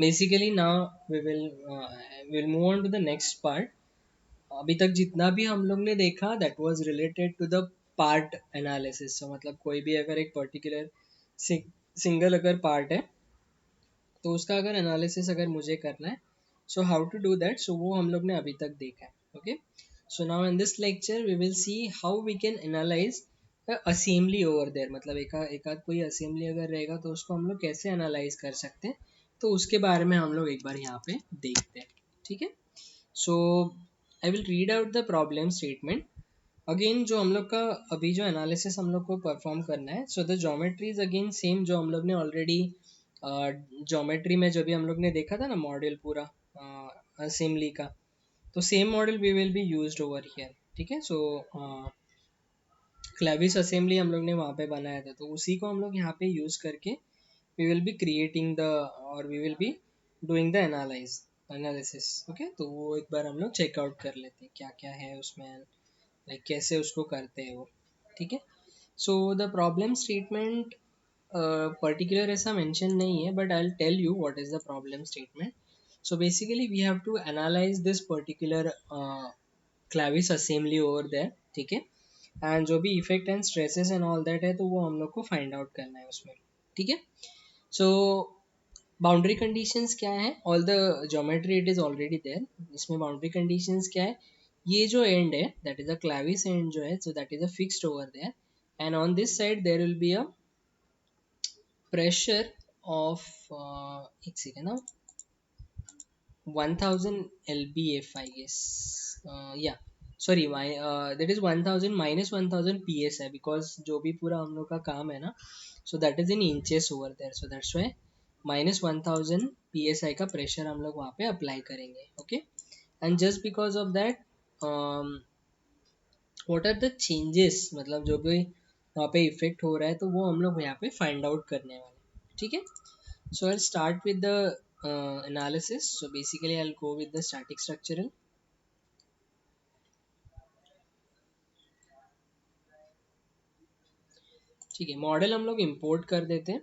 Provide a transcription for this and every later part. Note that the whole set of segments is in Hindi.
Basically now we will move on to the next part. अभी तक जितना भी हम लोग ने देखा that was related to the part analysis. So मतलब कोई भी अगर एक पर्टिकुलर सिंगल अगर पार्ट है तो उसका अगर एनालिसिस अगर मुझे करना है, so how to do that, so वो हम लोग ने अभी तक देखा है. Okay, so now in this lecture we will see how we can analyse assembly over there. मतलब एक आध कोई असेंबली अगर रहेगा तो उसको हम लोग कैसे एनालाइज कर सकते हैं, तो उसके बारे में हम लोग एक बार यहाँ पे देखते हैं. ठीक है, so I will read out the problem statement again. जो हम लोग का अभी जो एनालिसिस हम लोग को परफॉर्म करना है, so the geometry is again same जो हम लोग ने ऑलरेडी ज्योमेट्री में जो भी हम लोग ने देखा था ना मॉडल पूरा असेंबली का, तो same model we will be used over here. ठीक है, सो क्लेविस असेंबली हम लोग ने वहाँ पे बनाया था, तो उसी को हम लोग यहाँ पे यूज करके we will be creating the और we will be doing the analysis. Okay, तो वो एक बार हम लोग चेकआउट कर लेते हैं क्या क्या है उसमें, लाइक कैसे उसको करते हैं वो. ठीक है, so the problem statement particular ऐसा मेंशन नहीं है, but I will tell you what is the problem statement. So basically we have to analyze this particular clevis assembly over there. ठीक है, एंड जो भी effect and stresses and all that है तो वो हम लोग को फाइंड आउट करना है उसमें. ठीक है, सो बाउंड्री कंडीशंस क्या है, all the geometry it is already there. इसमें बाउंड्री कंडीशंस क्या है, ये जो एंड है that is a clevis end जो है, so that is a fixed over there, and on this side there will be a pressure of एक सेकेंड ना, 1000 lbf I guess. Yeah, sorry, my that is 1000 minus 1000 psi because जो भी पूरा हम लोग का काम है ना, so that is in inches over there, so that's why minus 1000 psi का प्रेशर हम लोग वहाँ पे अप्लाई करेंगे. Okay, and just because of that what are the changes, मतलब जो भी वहाँ पे इफेक्ट हो रहा है तो वो हम लोग यहाँ पे फाइंड आउट करने वाले हैं. ठीक है, so I'll start with the analysis. So basically I'll go with the static structural. ठीक है, मॉडल हम लोग इंपोर्ट कर देते हैं.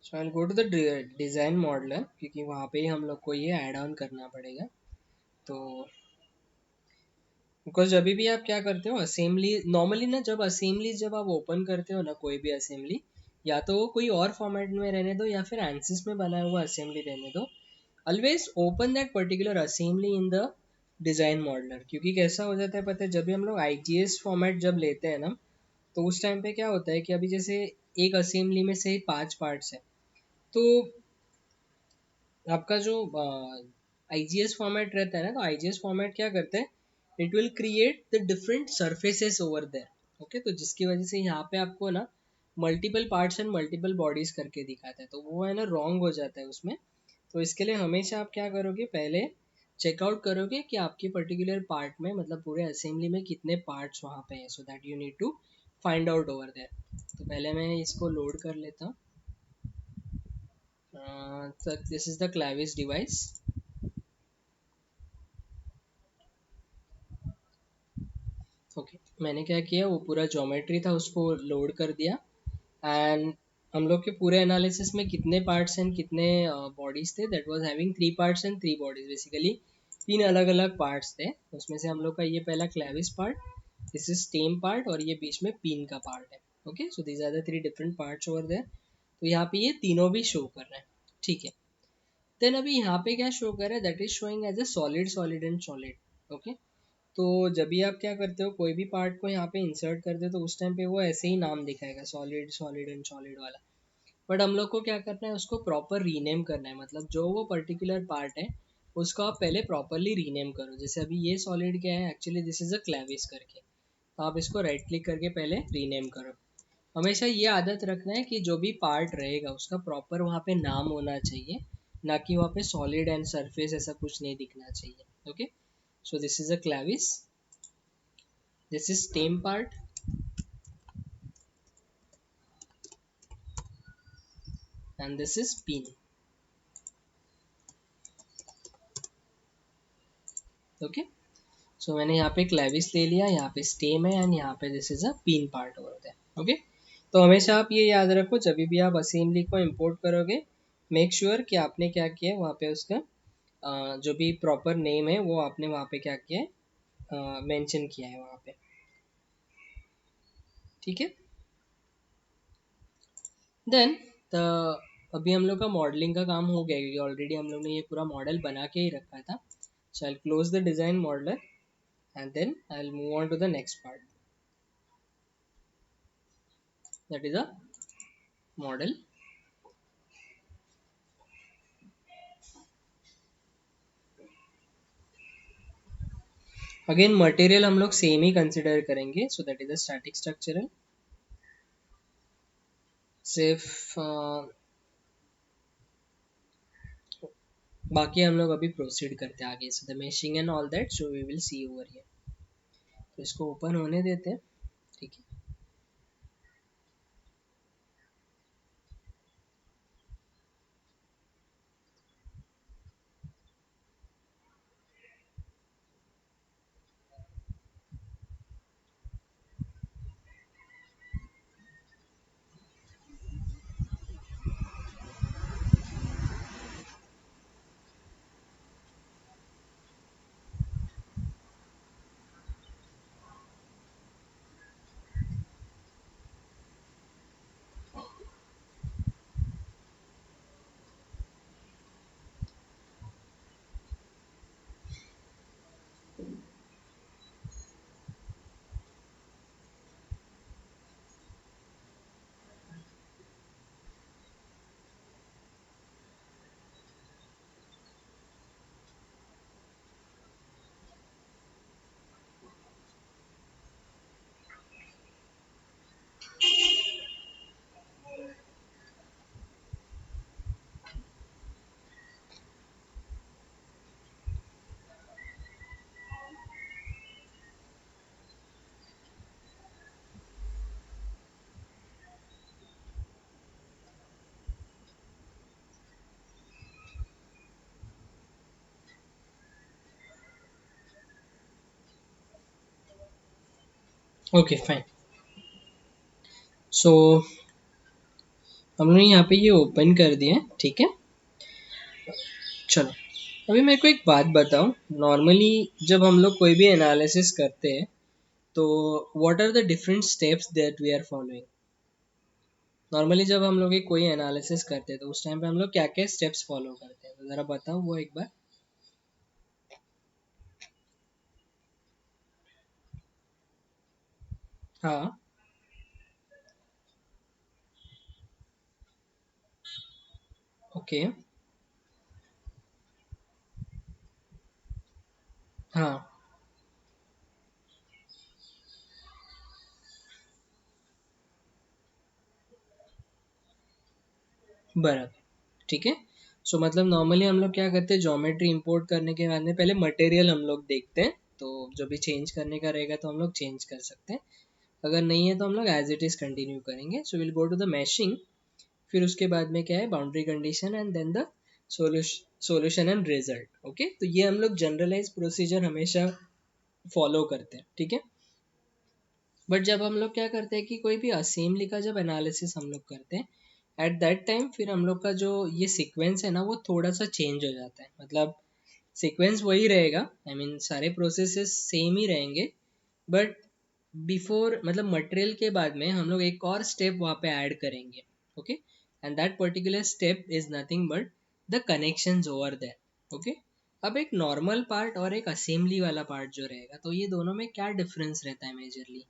So I go to the design modeller क्योंकि वहाँ पे ही हम लोग को ये ऐड ऑन करना पड़ेगा. तो बिकॉज जब भी आप क्या करते हो असेंबली, नॉर्मली ना जब असेंबली जब आप ओपन करते हो ना कोई भी असेंबली, या तो वो कोई और फॉर्मेट में रहने दो या फिर एंसिस में बनाया हुआ असेंबली रहने दो, always open that particular assembly in the design modeller. क्योंकि कैसा हो जाता है पता है, जब भी हम लोग आईजीएस फॉर्मेट जब लेते हैं ना, तो उस टाइम पे क्या होता है कि अभी जैसे एक असेंबली में से ही 5 पार्ट्स है, तो आपका जो आईजीएस फॉर्मेट रहता है ना, तो आईजीएस फॉर्मेट क्या करते हैं, it will create the different surfaces over there. Okay, तो जिसकी वजह से यहाँ पे आपको ना multiple parts and multiple bodies करके दिखाता है, तो वो है ना रॉन्ग हो जाता है उसमें. तो इसके लिए हमेशा आप क्या करोगे, पहले चेकआउट करोगे कि आपके पर्टिकुलर पार्ट में मतलब पूरे असेंबली में कितने पार्ट्स वहाँ पे हैं, so that you need to find out over there. तो पहले मैं इसको लोड कर लेता हूँ. So this is the clavis device. Okay, मैंने क्या किया, वो पूरा ज्योमेट्री था उसको लोड कर दिया. एंड हम लोग के पूरे एनालिसिस में कितने पार्ट्स एंड कितने बॉडीज थे, that was having 3 parts and 3 bodies. Basically 3 अलग अलग पार्ट्स थे उसमें से. हम लोग का ये पहला clevis part, this is stem part, और ये बीच में पिन का पार्ट है. Okay, so these are the 3 different parts over there. तो यहाँ पे ये तीनों भी शो कर रहे हैं. ठीक है, देन अभी यहाँ पे क्या शो कर रहा है, that is showing as a solid solid and solid. Okay, तो जब भी आप क्या करते हो कोई भी पार्ट को यहाँ पे इंसर्ट करते हो, तो उस टाइम पे वो ऐसे ही नाम दिखाएगा सॉलिड सॉलिड एंड सॉलिड वाला. बट हम लोग को क्या करना है, उसको प्रॉपर रीनेम करना है. मतलब जो वो पर्टिकुलर पार्ट है उसको आप पहले प्रॉपरली रीनेम करो. जैसे अभी ये सॉलिड क्या है, actually this is a Clavis करके, तो आप इसको राइट क्लिक करके पहले रीनेम करो. हमेशा ये आदत रखना है कि जो भी पार्ट रहेगा उसका प्रॉपर वहाँ पे नाम होना चाहिए, ना कि वहाँ पे सॉलिड एंड सरफेस ऐसा कुछ नहीं दिखना चाहिए. Okay, so this is a clavis, this is stem part. and this is pin. Okay, so मैंने यहाँ पे क्लेविस ले लिया, यहाँ पे स्टेम है एंड यहाँ पे this is a pin part over there. Okay, तो हमेशा आप ये याद रखो जब भी आप असेंबली को इंपोर्ट करोगे, मेक श्योर कि आपने क्या किया है वहाँ पे उसका जो भी प्रॉपर नेम है वो आपने वहाँ पे क्या किया है, मेंशन किया है वहाँ पे. ठीक है, देन द अभी हम लोग का मॉडलिंग का काम हो गया क्योंकि ऑलरेडी हम लोग ने ये पूरा मॉडल बना के ही रखा था. So I close the design modeller and then I will move on to the next part, that is a model. Again material हम लोग सेम ही कंसिडर करेंगे, so that is a static structural. सिर्फ बाकी हम लोग अभी प्रोसीड करते हैं आगे, so the meshing and all that so we will see over here. तो इसको ओपन होने देते हैं. ठीक है, ओके फाइन. सो हमने यहाँ पे ये ओपन कर दिया है. ठीक है, चलो अभी मेरे को एक बात बताओ. नॉर्मली जब हम लोग कोई भी एनालिसिस करते हैं तो what are the different steps that we are following. Normally जब हम लोग एक कोई एनालिसिस करते हैं तो उस टाइम पे हम लोग क्या क्या स्टेप्स फॉलो करते हैं, तो ज़रा बताओ वो एक बार. हाँ. ओके. हाँ. बराबर. ठीक है, सो मतलब नॉर्मली हम लोग क्या करते हैं, ज्योमेट्री इंपोर्ट करने के बाद में पहले मटेरियल हम लोग देखते हैं. तो जो भी चेंज करने का रहेगा तो हम लोग चेंज कर सकते हैं, अगर नहीं है तो हम लोग एज इट इज़ कंटिन्यू करेंगे. So will go to the meshing. फिर उसके बाद में क्या है, boundary condition and then the solution and result. Okay, तो ये हम लोग जनरलाइज प्रोसीजर हमेशा फॉलो करते हैं. ठीक है, बट जब हम लोग क्या करते हैं कि कोई भी असेंबली का जब एनालिसिस हम लोग करते हैं एट दैट टाइम, फिर हम लोग का जो ये सीक्वेंस है ना वो थोड़ा सा चेंज हो जाता है. मतलब सीक्वेंस वही रहेगा, आई मीन सारे प्रोसेसेस सेम ही रहेंगे, बट बिफोर मतलब मटेरियल के बाद में हम लोग एक और स्टेप वहाँ पे ऐड करेंगे. Okay, and that particular step is nothing but the connections over there. Okay, अब एक नॉर्मल पार्ट और एक असेंबली वाला पार्ट जो रहेगा, तो ये दोनों में क्या डिफरेंस रहता है मेजरली.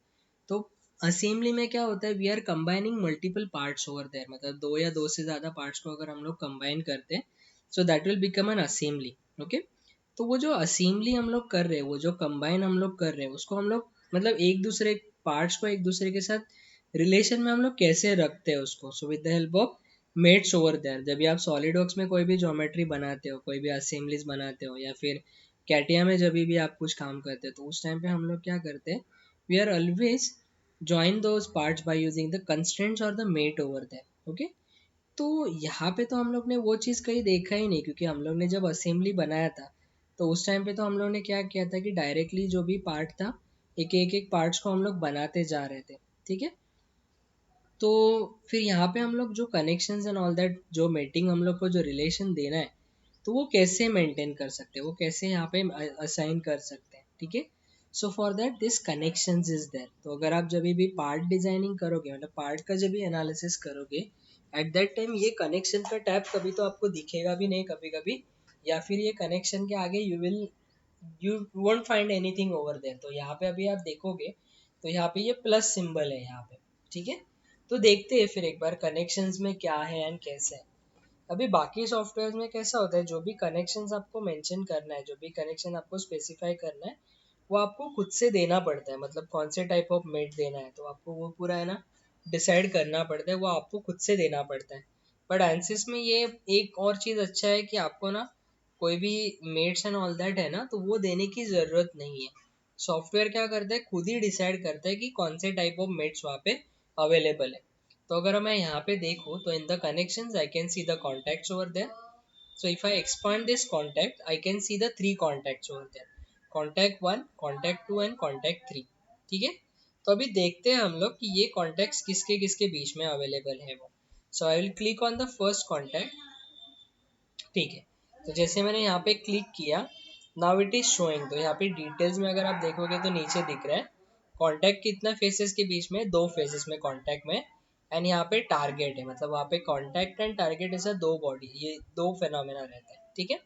तो असेंबली में क्या होता है, we are combining multiple parts over there, मतलब दो या दो से ज़्यादा पार्ट्स को अगर हम लोग कंबाइन करते हैं so that will become an assembly. Okay, तो वो जो असेंबली हम लोग कर रहे हैं, वो जो कंबाइन हम लोग कर रहे हैं, उसको हम लोग मतलब एक दूसरे पार्ट्स को एक दूसरे के साथ रिलेशन में हम लोग कैसे रखते हैं उसको. So with the help of mates over there, जब भी आप सॉलिड वर्क्स में कोई भी ज्योमेट्री बनाते हो, कोई भी असेंबलीज बनाते हो, या फिर कैटिया में जब भी आप कुछ काम करते हो, तो उस टाइम पे हम लोग क्या करते हैं, we are always join those parts by using the constraints or the mate over there. Okay, तो यहाँ पे तो हम लोग ने वो चीज़ कहीं देखा ही नहीं, क्योंकि हम लोग ने जब असेंबली बनाया था तो उस टाइम पे तो हम लोग ने क्या किया था कि डायरेक्टली जो भी पार्ट था एक एक पार्ट्स को हम लोग बनाते जा रहे थे। ठीक है। तो फिर यहाँ पे हम लोग जो कनेक्शंस एंड ऑल दैट, जो मेटिंग हम लोग को जो रिलेशन देना है, तो वो कैसे मेंटेन कर सकते हैं, वो कैसे यहाँ पे असाइन कर सकते हैं। ठीक है। So for that this connections is there. तो अगर आप जब भी पार्ट डिजाइनिंग करोगे, मतलब पार्ट का जब भी एनालिसिस करोगे, एट दैट टाइम ये कनेक्शन का टैब कभी तो आपको दिखेगा भी नहीं कभी कभी, या फिर ये कनेक्शन के आगे you won't find anything over there. तो यहाँ पे अभी आप देखोगे तो यहाँ पे ये प्लस सिंबल है यहाँ पे। ठीक है। तो देखते हैं फिर एक बार कनेक्शंस में क्या है एंड कैसे है। अभी बाकी सॉफ्टवेयर में कैसा होता है, जो भी कनेक्शंस आपको मेंशन करना है, जो भी कनेक्शन आपको स्पेसिफाई करना है, वो आपको खुद से देना पड़ता है। मतलब कौन से टाइप ऑफ मेट देना है तो आपको वो पूरा है ना डिसाइड करना पड़ता है, वो आपको खुद से देना पड़ता है। बट एंसिस में ये एक और चीज़ अच्छा है कि आपको ना कोई भी मेट्स एंड ऑल दैट है ना, तो वो देने की ज़रूरत नहीं है। सॉफ्टवेयर क्या करता है, खुद ही डिसाइड करता है कि कौन से टाइप ऑफ मेट्स वहाँ पे अवेलेबल है। तो अगर मैं यहाँ पे देखूँ तो in the connections I can see the contacts over there. So if I expand this contact, I can see the three contacts over there. Contact 1, contact 2 and contact 3. ठीक है। तो अभी देखते हैं हम लोग कि ये कॉन्टैक्ट्स किसके किसके बीच में अवेलेबल है वो। So I will click on the first contact. ठीक है। तो जैसे मैंने यहाँ पे क्लिक किया, नाउ इट इज शोइंग। तो यहाँ पे डिटेल्स में अगर आप देखोगे तो नीचे दिख रहा है कॉन्टैक्ट कितना फेसेस के बीच में, दो फेसेस में कॉन्टैक्ट में। एंड यहाँ पे टारगेट है, मतलब वहाँ पे कॉन्टैक्ट एंड टारगेट ऐसा दो बॉडी, ये दो फेनोमेना रहता है। ठीक है।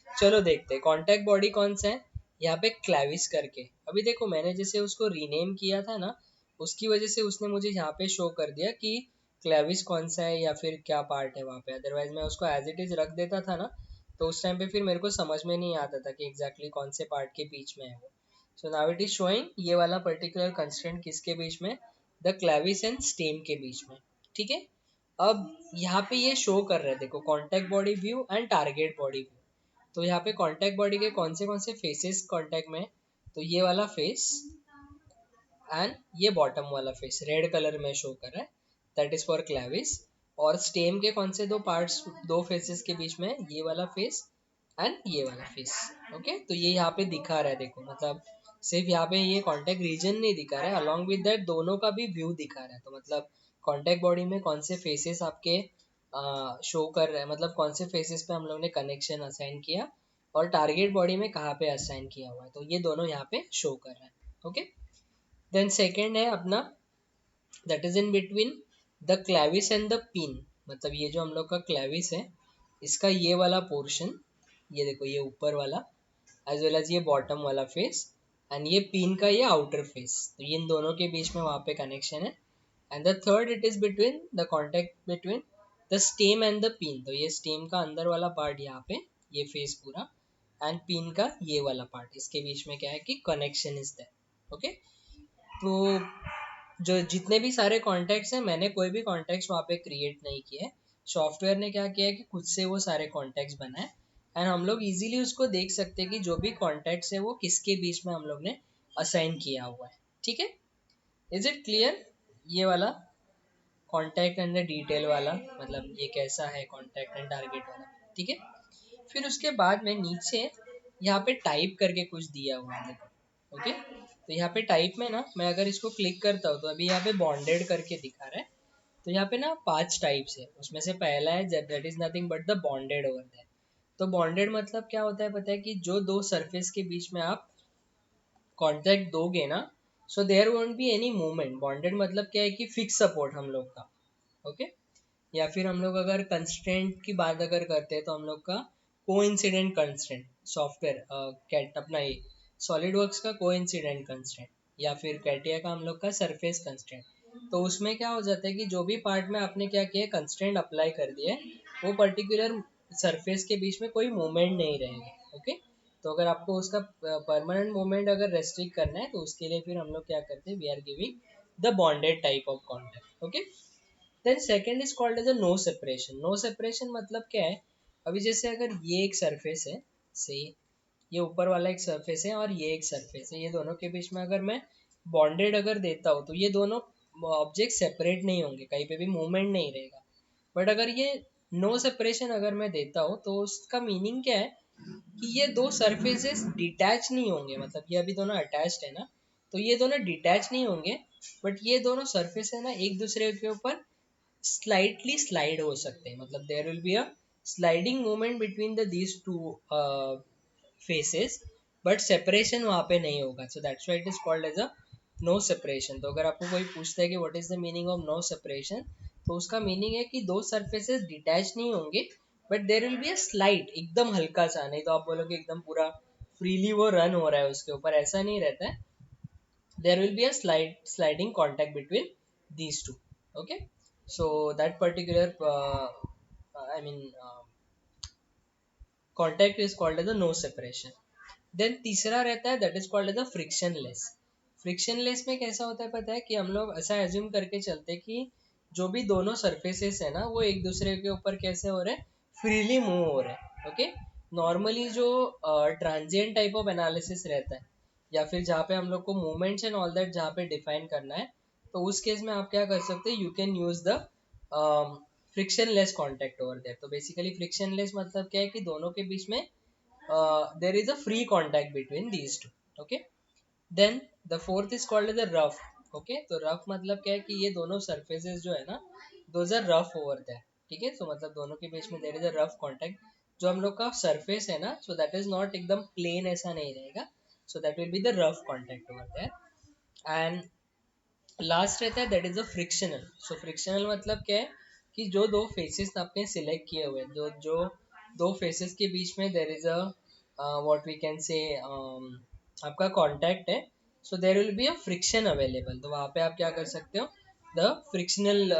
चलो देखते हैं कॉन्टैक्ट बॉडी कौन सा है। यहाँ पे क्लैविस करके, अभी देखो मैंने जैसे उसको रीनेम किया था ना, उसकी वजह से उसने मुझे यहाँ पे शो कर दिया कि क्लैविस कौन सा है या फिर क्या पार्ट है वहाँ पे। अदरवाइज मैं उसको एज इट इज रख देता था ना, तो उस टाइम पे फिर मेरे को समझ में नहीं आता था कि एग्जैक्टली कौन से पार्ट के बीच में है वो। So now it is showing ये वाला पर्टिकुलर कंस्ट्रेंट किसके बीच में, द क्लैविस एंड स्टेम के बीच में। ठीक है। अब यहाँ पे ये शो कर रहे हैं, देखो contact body view and target body view. तो यहाँ पे कॉन्टैक्ट बॉडी के कौन से फेसेस कॉन्टैक्ट में है, तो ये वाला फेस एंड ये बॉटम वाला फेस रेड कलर में शो कर रहा है, दैट इज फॉर क्लैविस। और स्टेम के कौन से दो पार्ट्स, दो फेसेस के बीच में, ये वाला फेस एंड ये वाला फेस। ओके। तो ये यहाँ पे दिखा रहा है, देखो मतलब सिर्फ यहाँ पे ये कॉन्टैक्ट रीजन नहीं दिखा रहा है, अलॉन्ग विद दैट दोनों का भी व्यू दिखा रहा है। तो मतलब कॉन्टैक्ट बॉडी में कौन से फेसेस आपके शो कर रहे हैं, मतलब कौन से फेसेस पे हम लोग ने कनेक्शन असाइन किया, और टारगेट बॉडी में कहाँ पे असाइन किया हुआ है, तो ये दोनों यहाँ पे शो कर रहा है। ओके। देन सेकेंड है अपना, that is in between the Clavis and the pin. मतलब ये जो हम लोग का क्लैविस है, इसका ये वाला पोर्शन, ये देखो ये ऊपर वाला, एज वेल एज ये बॉटम वाला फेस, एंड ये पिन का ये आउटर फेस, तो इन दोनों के बीच में वहाँ पे कनेक्शन है। And the third it is between the contact between the stem and the pin. तो ये स्टेम का अंदर वाला पार्ट यहाँ पे, ये फेस पूरा, एंड पिन का ये वाला पार्ट, इसके बीच में क्या है कि कनेक्शन इज देयर। ओके। तो जो जितने भी सारे कॉन्टैक्ट्स हैं, मैंने कोई भी कॉन्टैक्ट्स वहाँ पे क्रिएट नहीं किया है। सॉफ्टवेयर ने क्या किया है कि खुद से वो सारे कॉन्टैक्ट्स बनाए, एंड हम लोग इजीली उसको देख सकते हैं कि जो भी कॉन्टैक्ट्स है वो किसके बीच में हम लोग ने असाइन किया हुआ है। ठीक है। इज इट क्लियर ये वाला कॉन्टैक्ट एंड द डिटेल वाला, मतलब ये कैसा है कॉन्टैक्ट एंड टारगेट वाला। ठीक है। फिर उसके बाद में नीचे यहाँ पे टाइप करके कुछ दिया हुआ है, देखो। ओके। तो यहाँ पे टाइप में ना, मैं अगर इसको क्लिक करता हूँ तो अभी यहाँ पे बॉन्डेड करके दिखा रहा है। तो यहाँ पे ना 5 टाइप्स है, उसमें से पहला है that is nothing but the bonded over there. तो बॉन्डेड मतलब क्या होता है पता है, कि जो दो सरफेस के बीच में आप कॉन्टैक्ट दोगे ना, so there won't be any movement. Bonded मतलब क्या है कि फिक्स सपोर्ट हम लोग का। ओके। या फिर हम लोग अगर कंस्ट्रेंट की बात अगर करते हैं तो हम लोग का कोइंसिडेंट कंस्ट्रेंट, सॉफ्टवेयर कैट अपना ये सॉलिड वर्क्स का कोइंसिडेंट कंस्ट्रेंट, या फिर कैटिया का हम लोग का सरफेस कंस्ट्रेंट। तो उसमें क्या हो जाता है कि जो भी पार्ट में आपने क्या किया कंस्ट्रेंट अप्लाई कर दिया है, वो पर्टिकुलर सरफेस के बीच में कोई मूवमेंट नहीं रहेगा। ओके। तो अगर आपको उसका परमानेंट मूवमेंट अगर रेस्ट्रिक्ट करना है तो उसके लिए फिर हम लोग क्या करते हैं, we are giving the bonded type of contact. Okay. Then second is called as a no separation. No separation मतलब क्या है, अभी जैसे अगर ये एक सरफेस है, से ये ऊपर वाला एक सरफेस है और ये एक सरफेस है, ये दोनों के बीच में अगर मैं बॉन्डेड अगर देता हूँ तो ये दोनों ऑब्जेक्ट सेपरेट नहीं होंगे, कहीं पे भी मूवमेंट नहीं रहेगा। बट अगर ये नो सेपरेशन अगर मैं देता हूँ तो उसका मीनिंग क्या है कि ये दो सरफेसेस डिटैच नहीं होंगे, मतलब ये अभी दोनों अटैच्ड है ना, तो ये दोनों डिटैच नहीं होंगे, बट ये दोनों सरफेस है ना एक दूसरे के ऊपर स्लाइटली स्लाइड हो सकते हैं, मतलब there will be a sliding movement between the these two faces, but separation वहाँ पे नहीं होगा, so that's why it is called as a no separation. तो अगर आपको कोई पूछता है कि what is the meaning of no separation, तो उसका मीनिंग है कि दो सरफेसेस डिटैच नहीं होंगे, but there will be a slide, एकदम हल्का सा, नहीं तो आप बोलोगे एकदम पूरा फ्रीली वो रन हो रहा है उसके ऊपर, ऐसा नहीं रहता है, there will be a sliding contact between these two. Okay, so that particular I mean contact is called as a no separation. Then तीसरा रहता है that is called as a frictionless. frictionless में कैसा होता है पता है कि हम लोग ऐसा एज्यूम करके चलते हैं कि जो भी दोनों सरफेसेस है ना वो एक दूसरे के ऊपर कैसे हो रहे हैं, फ्रीली मूव हो रहे हैं। ओके, नॉर्मली जो ट्रांजिएंट टाइप ऑफ एनालिसिस रहता है, या फिर जहाँ पे हम लोग को मूवमेंट्स एंड ऑल दैट जहाँ पे डिफाइन करना है, तो उस केस में आप क्या कर सकते हैं, you can use the frictionless contact over there. तो बेसिकली फ्रिक्शनलेस मतलब क्या है कि दोनों के बीच में there is a free contact between these two. Okay, then the fourth is called the rough. Okay, तो रफ मतलब क्या है कि ये दोनों सरफेसेस जो है ना, those are rough over there. ठीक है, तो मतलब दोनों के बीच में there is a rough contact. जो हम लोग का सरफेस है ना, सो दैट इज नॉट एकदम प्लेन, ऐसा नहीं रहेगा, so that will be the rough contact over there. And last रहता है that is a frictional. So frictional मतलब क्या है कि जो दो फेसेस आपने सिलेक्ट किए हुए हैं, जो जो दो फेसेस के बीच में there is a what we can say आपका कांटेक्ट है, so there will be a friction available. तो वहाँ पे आप क्या कर सकते हो, द फ्रिक्शनल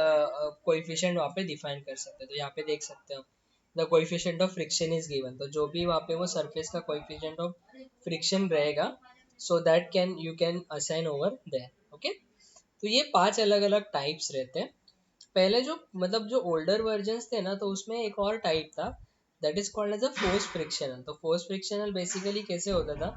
कोएफिशिएंट वहाँ पे डिफाइन कर सकते हो। तो यहाँ पे देख सकते हो the coefficient of friction is given, तो जो भी वहाँ पे वो सरफेस का कोएफिशिएंट ऑफ फ्रिक्शन रहेगा, so that can you can assign over there. Okay, तो ये 5 अलग अलग टाइप्स रहते हैं। पहले जो मतलब जो ओल्डर वर्जन्स थे ना, तो उसमें एक और टाइप था that is called as a force frictional. तो फोर्स फ्रिक्शनल बेसिकली कैसे होता था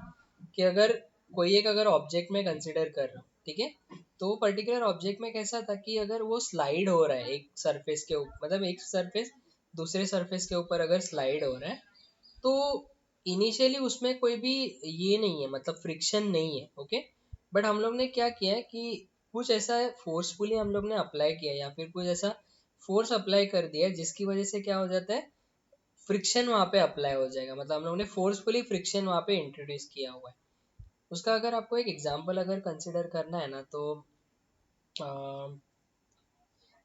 कि अगर कोई एक अगर ऑब्जेक्ट में कंसिडर कर रहा हूँ, ठीक है, तो वो पर्टिकुलर ऑब्जेक्ट में कैसा था कि अगर वो स्लाइड हो रहा है एक सरफेस के ऊपर, मतलब एक सरफेस दूसरे सरफेस के ऊपर अगर स्लाइड हो रहा है, तो इनिशियली उसमें कोई भी ये नहीं है, मतलब फ्रिक्शन नहीं है। ओके, बट हम लोग ने क्या किया है कि कुछ ऐसा फोर्सफुली हम लोग ने अप्लाई किया, या फिर कुछ ऐसा फोर्स अप्लाई कर दिया है जिसकी वजह से क्या हो जाता है, फ्रिक्शन वहाँ पे अप्लाई हो जाएगा, मतलब हम लोग ने फोर्सफुली फ्रिक्शन वहाँ पे इंट्रोड्यूस किया हुआ है। उसका अगर आपको एक एग्जांपल अगर कंसिडर करना है ना, तो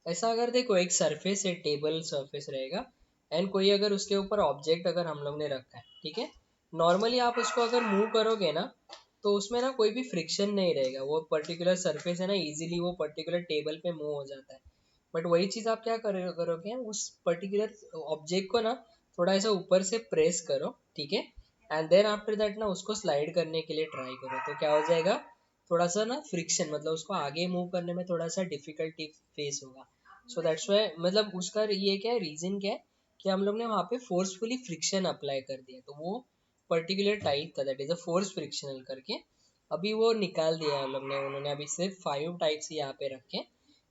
ऐसा अगर देखो एक सरफेस है, टेबल सरफेस रहेगा, एंड कोई अगर उसके ऊपर ऑब्जेक्ट अगर हम लोग ने रखा है, ठीक है, नॉर्मली आप उसको अगर मूव करोगे ना, तो उसमें ना कोई भी फ्रिक्शन नहीं रहेगा, वो पर्टिकुलर सरफेस है ना इजीली वो पर्टिकुलर टेबल पे मूव हो जाता है। बट वही चीज़ आप क्या करोगे, उस पर्टिकुलर ऑब्जेक्ट को ना थोड़ा ऐसा ऊपर से प्रेस करो, ठीक है, एंड देन आफ्टर दैट ना उसको स्लाइड करने के लिए ट्राई करो, तो क्या हो जाएगा, थोड़ा सा ना फ्रिक्शन, मतलब उसको आगे मूव करने में थोड़ा सा डिफिकल्टी फेस होगा। सो दैट्स वाई, मतलब उसका ये क्या है, रीजन क्या है कि हम लोग ने वहाँ पे फोर्सफुली फ्रिक्शन अप्लाई कर दिया, तो वो पर्टिकुलर टाइप था that is a force frictional करके, अभी वो निकाल दिया हम लोग ने, उन्होंने अभी सिर्फ 5 टाइप्स यहाँ पे रखे।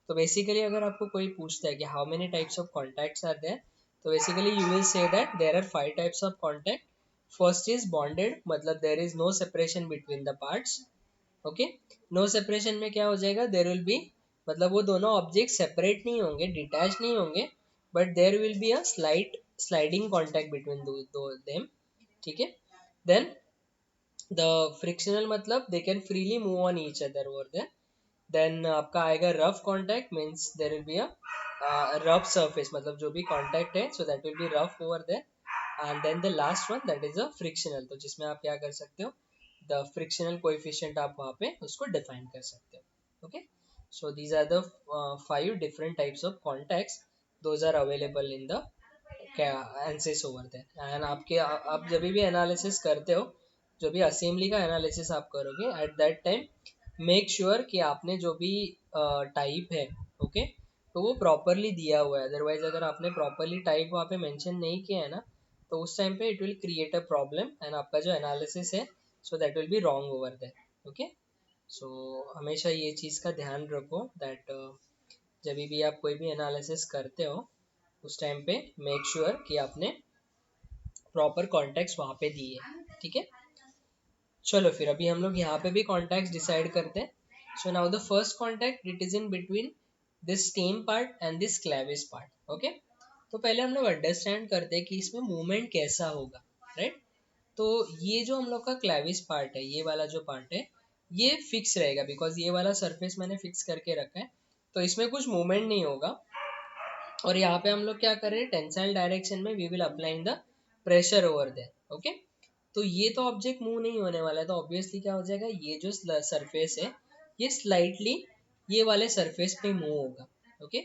तो बेसिकली अगर आपको कोई पूछता है कि how many types of contacts are there, तो basically you will say that there are 5 types of contact. First is bonded, मतलब there is no separation between the parts. Okay, no separation में क्या हो जाएगा, देर विल बी, मतलब वो दोनों ऑब्जेक्ट सेपरेट नहीं होंगे, डिटैच नहीं होंगे, but there will be a sliding contact between two them. ठीक है, देन द फ्रिक्शनल मतलब they can freely move on each other over there. Then आपका आएगा rough contact, means there will be a rough surface, मतलब जो भी कॉन्टैक्ट है, so that will be rough over there. And then the last one that is a frictional, तो जिसमें आप क्या कर सकते हो, द फ्रिक्शनल कोएफिशिएंट आप वहाँ पे उसको डिफाइन कर सकते हो। Okay, so these are the 5 different types of contacts, those are available in the क्या एनसिस ओवर देयर। एंड आपके आप जब भी एनालिसिस करते हो, जो भी असेंबली का एनालिसिस आप करोगे, eight that time make sure कि आपने जो भी टाइप है, ओके, तो वो प्रॉपरली दिया हुआ है, अदरवाइज अगर आपने प्रॉपरली टाइप वहाँ पे मेंशन नहीं किया है ना, तो उस टाइम पे it will create a problem and आपका जो एनालिसिस है, so that will be wrong over there. Okay, सो हमेशा ये चीज़ का ध्यान रखो दैट जब भी आप कोई भी एनालिसिस करते हो, उस टाइम पे मेक श्योर कि आपने प्रॉपर कॉन्टेक्ट वहां पे दिए, ठीक है। चलो फिर अभी हम लोग यहाँ पे भी कॉन्टेक्ट डिसाइड करते हैं। So now the first contact it is in between this stem part and this Clavis part, okay. तो पहले हम लोग अंडरस्टैंड करते हैं कि इसमें मूवमेंट कैसा होगा, राइट। तो ये जो हम लोग का क्लेविस पार्ट है, ये वाला जो पार्ट है, ये फिक्स रहेगा बिकॉज ये वाला सरफेस मैंने फिक्स करके रखा है, तो इसमें कुछ मूवमेंट नहीं होगा। और यहाँ पे हम लोग क्या कर रहे हैं, टेंसाइल डायरेक्शन में we will applying the pressure over there, okay. तो ये तो ऑब्जेक्ट मूव नहीं होने वाला है, तो ऑब्वियसली क्या हो जाएगा, ये जो सरफेस है ये स्लाइटली ये वाले सरफेस पे मूव होगा, ओके।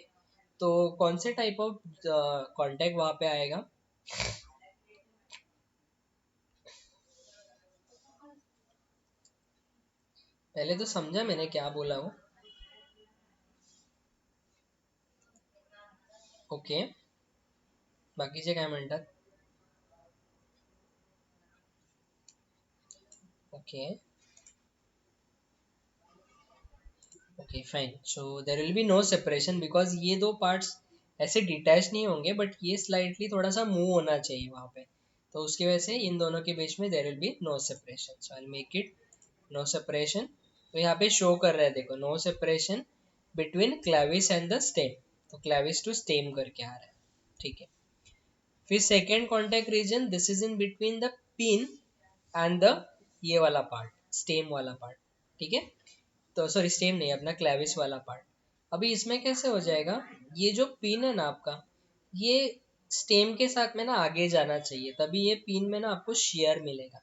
तो कौन से टाइप ऑफ कांटेक्ट वहां पे आएगा, पहले तो समझा मैंने क्या बोला हो, ओके। बाकीचे काय म्हणतात, okay okay fine. So there will be no separation because ये दो पार्ट्स ऐसे डिटैच नहीं होंगे, बट ये स्लाइटली थोड़ा सा मूव होना चाहिए वहाँ पे, तो उसकी वजह से इन दोनों के बीच में there will be no separation. So I make it no separation. तो यहाँ पे शो कर रहा है, देखो, no separation between clevis and the stem, तो क्लेविस टू स्टेम करके आ रहा है, ठीक है। फिर second contact region this is in between the pin and the ये वाला पार्ट, स्टेम वाला पार्ट, ठीक है। तो सॉरी स्टेम नहीं, अपना क्लेविस वाला पार्ट। अभी इसमें कैसे हो जाएगा, ये जो पिन है ना आपका, ये स्टेम के साथ में ना आगे जाना चाहिए, तभी ये पिन में ना आपको शेयर मिलेगा।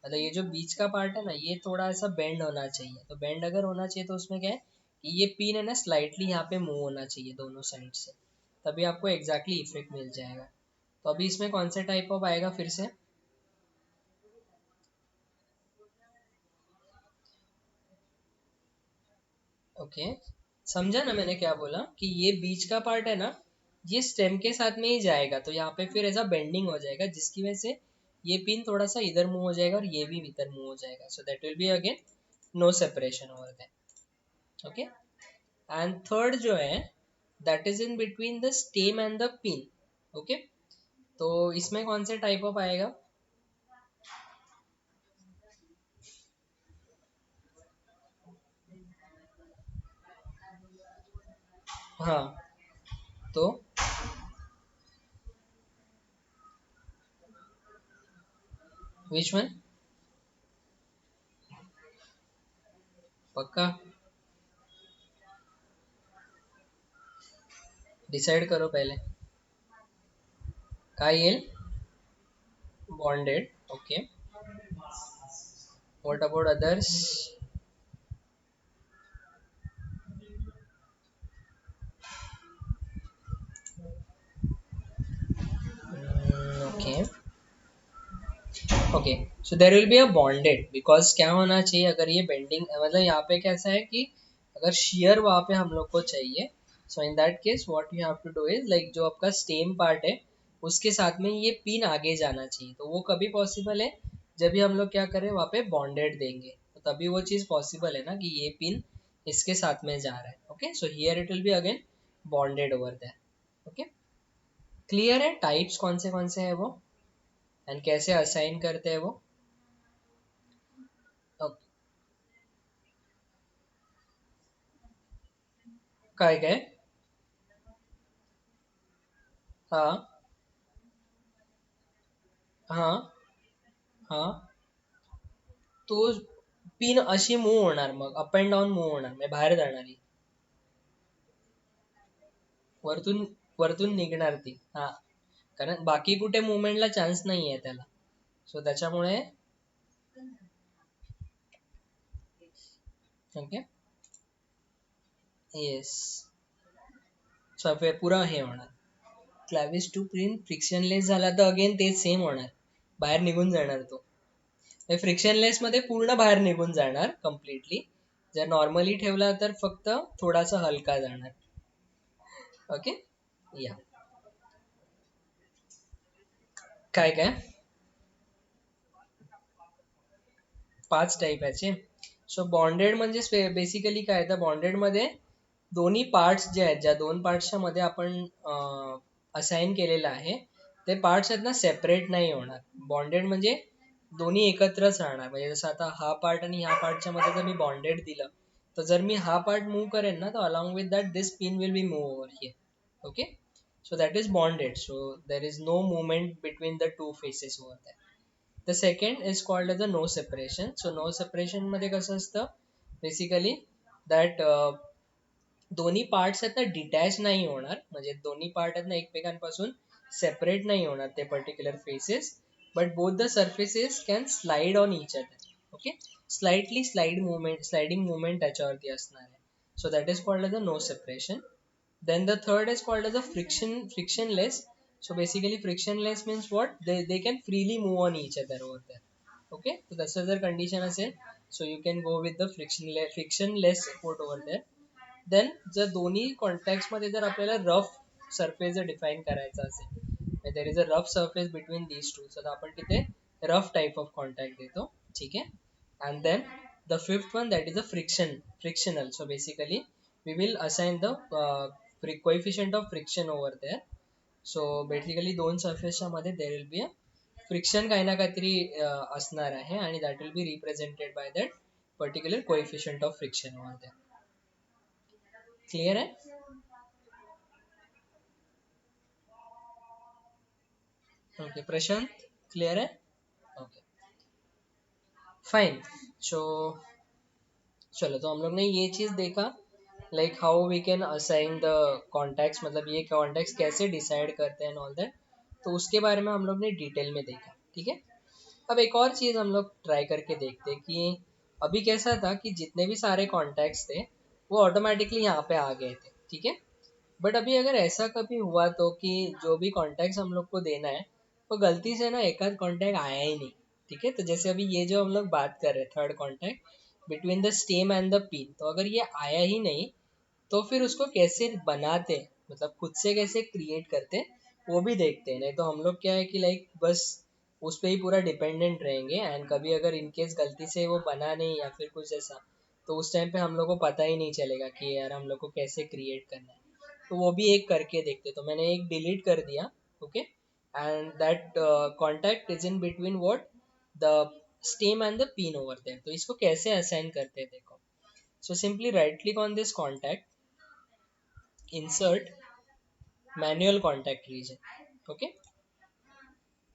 मतलब ये जो बीच का पार्ट है ना, ये थोड़ा सा बेंड होना चाहिए, तो बेंड अगर होना चाहिए तो उसमें क्या है कि ये पिन है ना स्लाइटली यहाँ पे मूव होना चाहिए दोनों साइड से, तभी आपको एग्जैक्टली इफेक्ट मिल जाएगा। तो अभी इसमें कौन से टाइप ऑफ आएगा फिर से, ओके। समझा ना मैंने क्या बोला, कि ये बीच का पार्ट है ना, ये स्टेम के साथ में ही जाएगा, तो यहाँ पे फिर ऐसा बेंडिंग हो जाएगा जिसकी वजह से ये पिन थोड़ा सा इधर मूव हो जाएगा और ये भी इधर मूव हो जाएगा, so that will be again no separation over that, okay. And third जो है that is in between the stem and the pin, okay. तो इसमें कौन से टाइप ऑफ आएगा, हाँ, तो विच वन, पक्का डिसाइड करो पहले, Kyle bonded, okay. What about others, okay okay. So there will be a bonded because क्या होना चाहिए, अगर ये बेंडिंग मतलब यहाँ पे कैसा है कि अगर शेयर वहाँ पे हम लोग को चाहिए, so in that case what you have to do is like जो आपका स्टेम पार्ट है उसके साथ में ये पिन आगे जाना चाहिए, तो वो कभी पॉसिबल है जब भी हम लोग क्या करें वहाँ पे बॉन्डेड देंगे, तो तभी वो चीज़ पॉसिबल है ना कि ये पिन इसके साथ में जा रहा है, okay. So here it will be again bonded over there, okay. Clear है टाइप्स कौन से है वो एंड कैसे असाइन करते हैं वो, ओके। काय काय, हाँ हाँ हाँ, तो पिन अशी मूव होणार, mug up and down move होणार, म्हणजे बाहेर जाणारी, वरतून वरतून निघणार ती, हा, कारण बाकी कुठे मुवमेंटला चान्स नाही आहे त्याला, सो त्याच्यामुळे, ओके, येस। सो पुरा हे होणार, क्लॅविस टू पिन फ्रिक्शनलेस झाला तर अगेन तेच सेम होणार, बाहेर निघून जाणार तो, फ्रिक्शनलेस मध्ये पूर्ण बाहेर निघून जाणार कम्प्लिटली, जर नॉर्मली ठेवला तर फक्त थोडासा हलका जाणार, ओके, या। काय काय, 5 टाईप याचे, सो बॉन्डेड म्हणजे बेसिकली काय तर बॉन्डेड मध्ये दोन्ही पार्ट्स जे आहेत, ज्या दोन पार्ट्सच्या मध्ये आपण असाइन केलेलं आहे ते पार्ट्स आहेत ना सेपरेट नाही होणार. बॉन्डेड म्हणजे दोन्ही एकत्रच राहणार. म्हणजे जसं आता हा पार्ट आणि ह्या पार्टच्या मध्ये जर मी बॉन्डेड दिलं, तर जर मी हा पार्ट मूव्ह करेन ना, तर along with that this pin will be move over here. Okay, so that is bonded, so there is no movement between the two faces over there. The second is called as the no separation. So no separation मध्ये कसं असतं बेसिकली दॅट दोन्ही पार्ट्स आहेत ना डिटॅच नाही होणार. म्हणजे दोन्ही पार्ट आहेत ना एकमेकांपासून सेपरेट नाही होणार ते particular faces, but both the surfaces can slide on each other. Okay, slightly sliding movement त्याच्यावरती असणार आहे. So that is called as the no separation. Then the third is called as a frictionless. So basically frictionless means what? They can freely move on each other over there. Okay, so that's the condition असेल. So you can go with the frictionless port over there. Then जर दोन्ही कॉन्टॅक्ट मध्ये जर आपल्याला रफ सरफेस जर डिफाईन करायचा असेल, देर is a rough surface between these to, तर आपण तिथे रफ टाइप ऑफ कॉन्टॅक्ट देतो. ठीक आहे. And then the fifth one, that is a frictional. So basically we will assign the coefficient of friction over there. So basically दोन सर्फेसच्या मध्ये there will be a friction काही ना काहीतरी असणार आहे आणि that will be represented by that particular coefficient of friction over there. Clear आहे? ओके प्रशांत, क्लियर है? Okay fine. सो चलो, तो हम लोग ने ये चीज़ देखा, like how we can assign the contacts, मतलब ये कॉन्टैक्ट्स कैसे डिसाइड करते हैं ऑल दैट. तो उसके बारे में हम लोग ने डिटेल में देखा. ठीक है. अब एक और चीज़ हम लोग ट्राई करके देखते हैं कि अभी कैसा था कि जितने भी सारे कॉन्टैक्ट्स थे वो ऑटोमेटिकली यहाँ पे आ गए थे. ठीक है. बट अभी अगर ऐसा कभी हुआ तो कि जो भी कॉन्टैक्ट्स हम लोग को देना है वो गलती से ना एक आध कॉन्टैक्ट आया ही नहीं. ठीक है. तो जैसे अभी ये जो हम लोग बात कर रहे हैं third contact between the stem and the pin, तो अगर ये आया ही नहीं तो फिर उसको कैसे बनाते हैं, मतलब खुद से कैसे क्रिएट करते हैं वो भी देखते हैं. नहीं तो हम लोग क्या है कि लाइक बस उस पर ही पूरा डिपेंडेंट रहेंगे एंड कभी अगर इनकेस गलती से वो बना नहीं या फिर कुछ ऐसा, तो उस टाइम पे हम लोग को पता ही नहीं चलेगा कि यार हम लोग को कैसे क्रिएट करना है. तो वो भी एक करके देखते. तो मैंने एक डिलीट कर दिया. Okay, and that contact is in between what, the stem and the pin over there. तो इसको कैसे असाइन करते हैं देखो. So simply right click on this contact, insert manual contact region. Okay,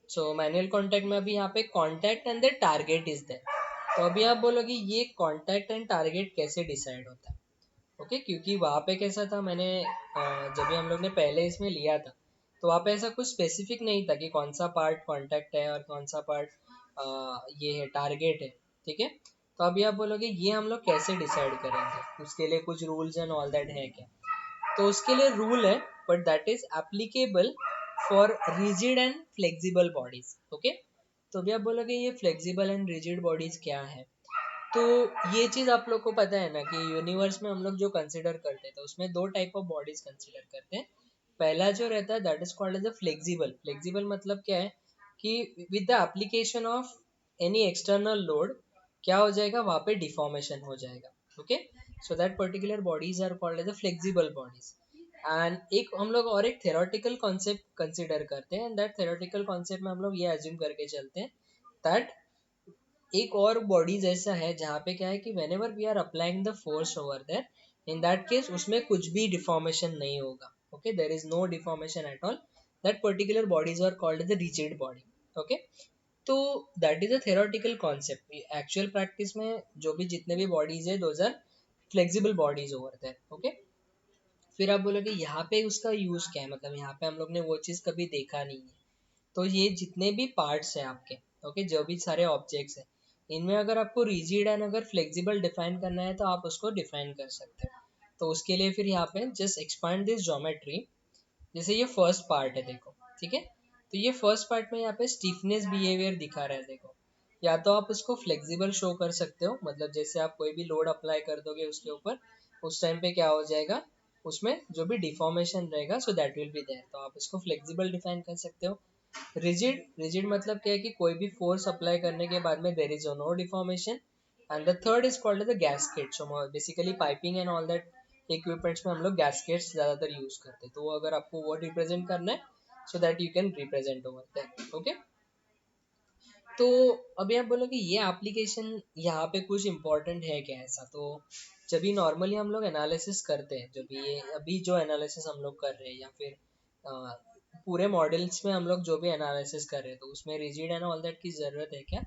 so manual contact में अभी यहाँ पे contact and the target is there. तो अभी आप बोलोगे ये कॉन्टैक्ट एंड टारगेट कैसे डिसाइड होता है. ओके, क्योंकि वहाँ पे कैसा था, मैंने जब भी हम लोग ने पहले इसमें लिया था तो वहाँ पे ऐसा कुछ स्पेसिफिक नहीं था कि कौन सा पार्ट कॉन्टैक्ट है और कौन सा पार्ट ये है टारगेट है. ठीक है. तो अभी आप बोलोगे ये हम लोग कैसे डिसाइड करेंगे, उसके लिए कुछ रूल्स एंड ऑल दैट है क्या. तो उसके लिए रूल है, but that is applicable for rigid and flexible bodies. Okay, तो अभी आप बोलोगे ये फ्लेक्सिबल एंड रिजिड बॉडीज क्या है. तो ये चीज आप लोग को पता है ना कि यूनिवर्स में हम लोग जो कंसिडर करते हैं तो उसमें दो टाइप ऑफ बॉडीज कंसिडर करते हैं. पहला जो रहता है that is called as a flexible. Flexible मतलब क्या है कि with the application of any external load क्या हो जाएगा, वहाँ पे डिफॉर्मेशन हो जाएगा. Okay, so that particular bodies are called as a flexible bodies. And एक हम लोग और एक थेरोटिकल कॉन्सेप्ट कंसिडर करते हैं, एंड दैट थेरोटिकल कॉन्सेप्ट में हम लोग ये एज्यूम करके चलते हैं दैट एक और बॉडीज ऐसा है जहाँ पे क्या है कि whenever we are applying the force over there, in that case उसमें कुछ भी डिफॉर्मेशन नहीं होगा. Okay, there is no deformation at all. That particular bodies are called the rigid body. Okay, तो that is a theoretical concept. Actual practice में जो भी जितने भी बॉडीज है those are flexible bodies over there. Okay, फिर आप बोलोगे यहाँ पे उसका यूज क्या है, मतलब यहाँ पे हम लोग ने वो चीज़ कभी देखा नहीं है. तो ये जितने भी पार्ट्स हैं आपके, ओके, जो भी सारे ऑब्जेक्ट्स हैं इनमें अगर आपको रिजिड एंड अगर फ्लेक्सिबल डिफाइन करना है तो आप उसको डिफाइन कर सकते हो. तो उसके लिए फिर यहाँ पे जस्ट एक्सपांड दिस ज्योमेट्री. जैसे ये फर्स्ट पार्ट है देखो. ठीक है, तो ये फर्स्ट पार्ट में यहाँ पे स्टिफनेस बिहेवियर दिखा रहा है देखो. या तो आप उसको फ्लेक्सिबल शो कर सकते हो, मतलब जैसे आप कोई भी लोड अप्लाई कर दोगे उसके ऊपर, उस टाइम पे क्या हो जाएगा, उसमें जो भी डिफॉर्मेशन रहेगा so that will be there. तो आप इसको फ्लेक्सिबल डिफाइन कर सकते हो. रिजिड, रिजिड मतलब क्या है कि कोई भी फोर्स अप्लाई करने के बाद में there is no deformation. And the third is called the gasket. So basically piping and all that equipments में हम लोग गैस्केट्स ज़्यादातर यूज़ करते हैं, तो वो अगर आपको वो रिप्रेजेंट करना है so that you can represent over that. Okay, तो अभी आप बोलोगे ये एप्लीकेशन यहाँ पे कुछ इम्पोर्टेंट है क्या ऐसा, तो जब भी नॉर्मली हम लोग एनालिसिस करते हैं, जब ये अभी जो एनालिसिस हम लोग कर रहे हैं या फिर पूरे मॉडल्स में हम लोग जो भी एनालिसिस कर रहे हैं, तो उसमें रिजिड एंड ऑल दैट की ज़रूरत है क्या,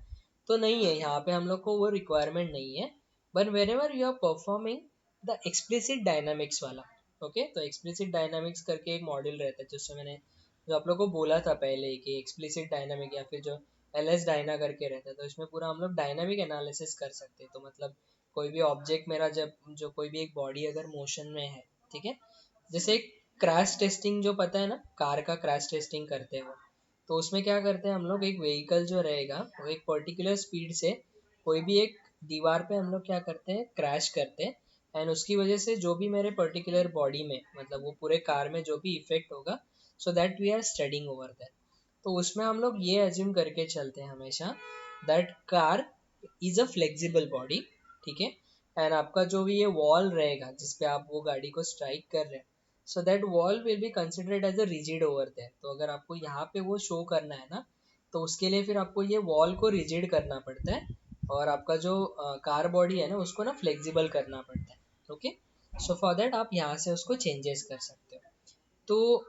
तो नहीं है, यहाँ पे हम लोग को वो रिक्वायरमेंट नहीं है। But whenever you are performing the explicit dynamics वाला, ओके, तो एक्सप्लिसिट डायनामिक्स करके एक मॉडल रहता है, जिससे मैंने जो आप लोग को बोला था पहले कि एक्सप्लिसिट डायनामिक या फिर जो एल एस डायना करके रहता है, तो इसमें पूरा हम लोग डायनामिक एनालिसिस कर सकते हैं। तो मतलब कोई भी ऑब्जेक्ट मेरा जब जो कोई भी एक बॉडी अगर मोशन में है, ठीक है, जैसे एक क्रैश टेस्टिंग जो पता है ना, कार का क्रैश टेस्टिंग करते हैं वो, तो उसमें क्या करते हैं हम लोग, एक व्हीकल जो रहेगा वो एक पर्टिकुलर स्पीड से कोई भी एक दीवार पे हम लोग क्या करते हैं, क्रैश करते हैं, एंड उसकी वजह से जो भी मेरे पर्टिकुलर बॉडी में मतलब वो पूरे कार में जो भी इफेक्ट होगा, so that we are studying over that. तो उसमें हम लोग ये एज्यूम करके चलते हैं हमेशा that car is a flexible body, ठीक है, एंड आपका जो भी ये वॉल रहेगा जिसपे आप वो गाड़ी को स्ट्राइक कर रहे हैं, so that wall will be considered as a rigid over there. तो अगर आपको यहाँ पे वो शो करना है ना, तो उसके लिए फिर आपको ये वॉल को रिजिड करना पड़ता है, और आपका जो कार बॉडी है ना उसको ना फ्लेक्सिबल करना पड़ता है। ओके, सो फॉर दैट आप यहाँ से उसको चेंजेस कर सकते हो। तो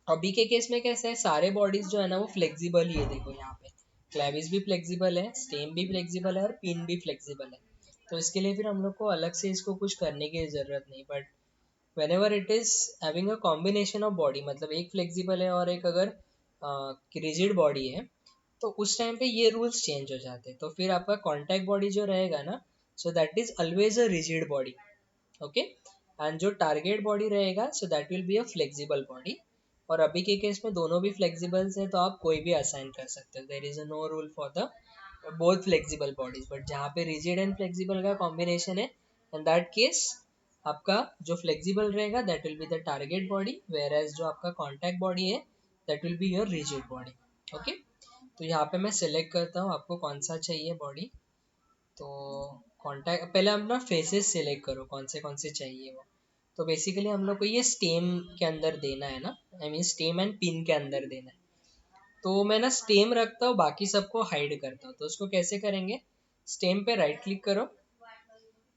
अभी के केस में कैसा है, सारे बॉडीज जो है ना वो फ्लेक्सिबल ही है, देखो यहाँ पे क्लेविस भी फ्लेक्सिबल है, स्टेम भी फ्लेक्सिबल है और पिन भी फ्लेक्सिबल है। तो इसके लिए फिर हम लोग को अलग से इसको कुछ करने की ज़रूरत नहीं। But when ever it is having a combination of body, मतलब एक फ्लेक्सिबल है और एक अगर रिजिड बॉडी है, तो उस टाइम पे ये रूल्स चेंज हो जाते हैं। तो फिर आपका कॉन्टैक्ट बॉडी जो रहेगा ना, so that is always a rigid body, okay, and जो टारगेट बॉडी रहेगा so that will be a flexible body. और अभी के केस में दोनों भी फ्लेक्सिबल्स है, तो आप कोई भी असाइन कर सकते हो, there is a no rule for the both flexible bodies. But जहाँ पे रिजिड एंड फ्लेक्सिबल का कॉम्बिनेशन है, इन दैट केस आपका जो फ्लेक्सिबल रहेगा that will be the target body, whereas जो आपका कॉन्टैक्ट बॉडी है that will be your rigid body. Okay, तो यहाँ पे मैं सिलेक्ट करता हूँ आपको कौन सा चाहिए बॉडी। तो कॉन्टैक्ट पहले हम ना फेसेस सिलेक्ट करो कौन से चाहिए वो। तो बेसिकली हम लोग को ये स्टेम के अंदर देना है ना, I mean stem and pin के अंदर देना है। तो मैं ना स्टेम रखता हूँ, बाकी सबको हाइड करता हूँ। तो उसको कैसे करेंगे, स्टेम पे राइट क्लिक करो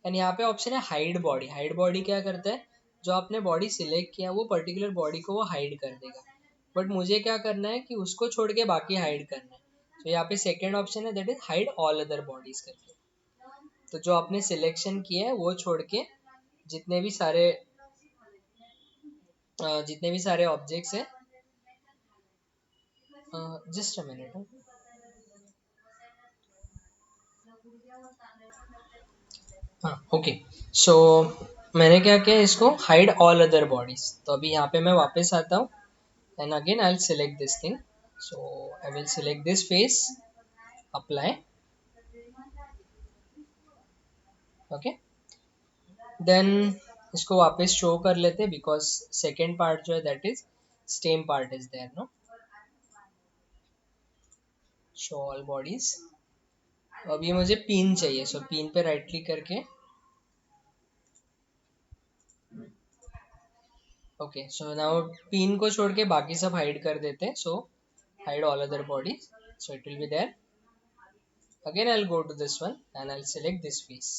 एंड यहाँ पे ऑप्शन है हाइड बॉडी। हाइड बॉडी क्या करता है, जो आपने बॉडी सिलेक्ट किया वो पर्टिकुलर बॉडी को वो हाइड कर देगा। बट मुझे क्या करना है कि उसको छोड़ के बाकी हाइड करना है। तो यहाँ पे सेकेंड ऑप्शन है that is hide all other bodies करके। तो जो आपने सिलेक्शन किया है वो छोड़ के जितने भी सारे जितने भी सारे ऑब्जेक्ट्स है, जस्ट अ मिनट। हाँ, ओके, सो मैंने क्या किया, इसको हाइड ऑल अदर बॉडीज। तो अभी यहाँ पे मैं वापस आता हूँ and again I will select this thing. So I will select this face, apply, okay, then इसको वापस शो कर लेते हैं बिकॉज सेकेंड पार्ट जो है that is stem part is there, no, show all bodies. अभी मुझे पिन चाहिए, सो पिन पे राइट क्लिक करके, ओके, सो नाउ पिन को छोड़ के बाकी सब हाइड कर देते हैं। So hide all other body, so it will be there. Again I'll go to this one and I'll select this face.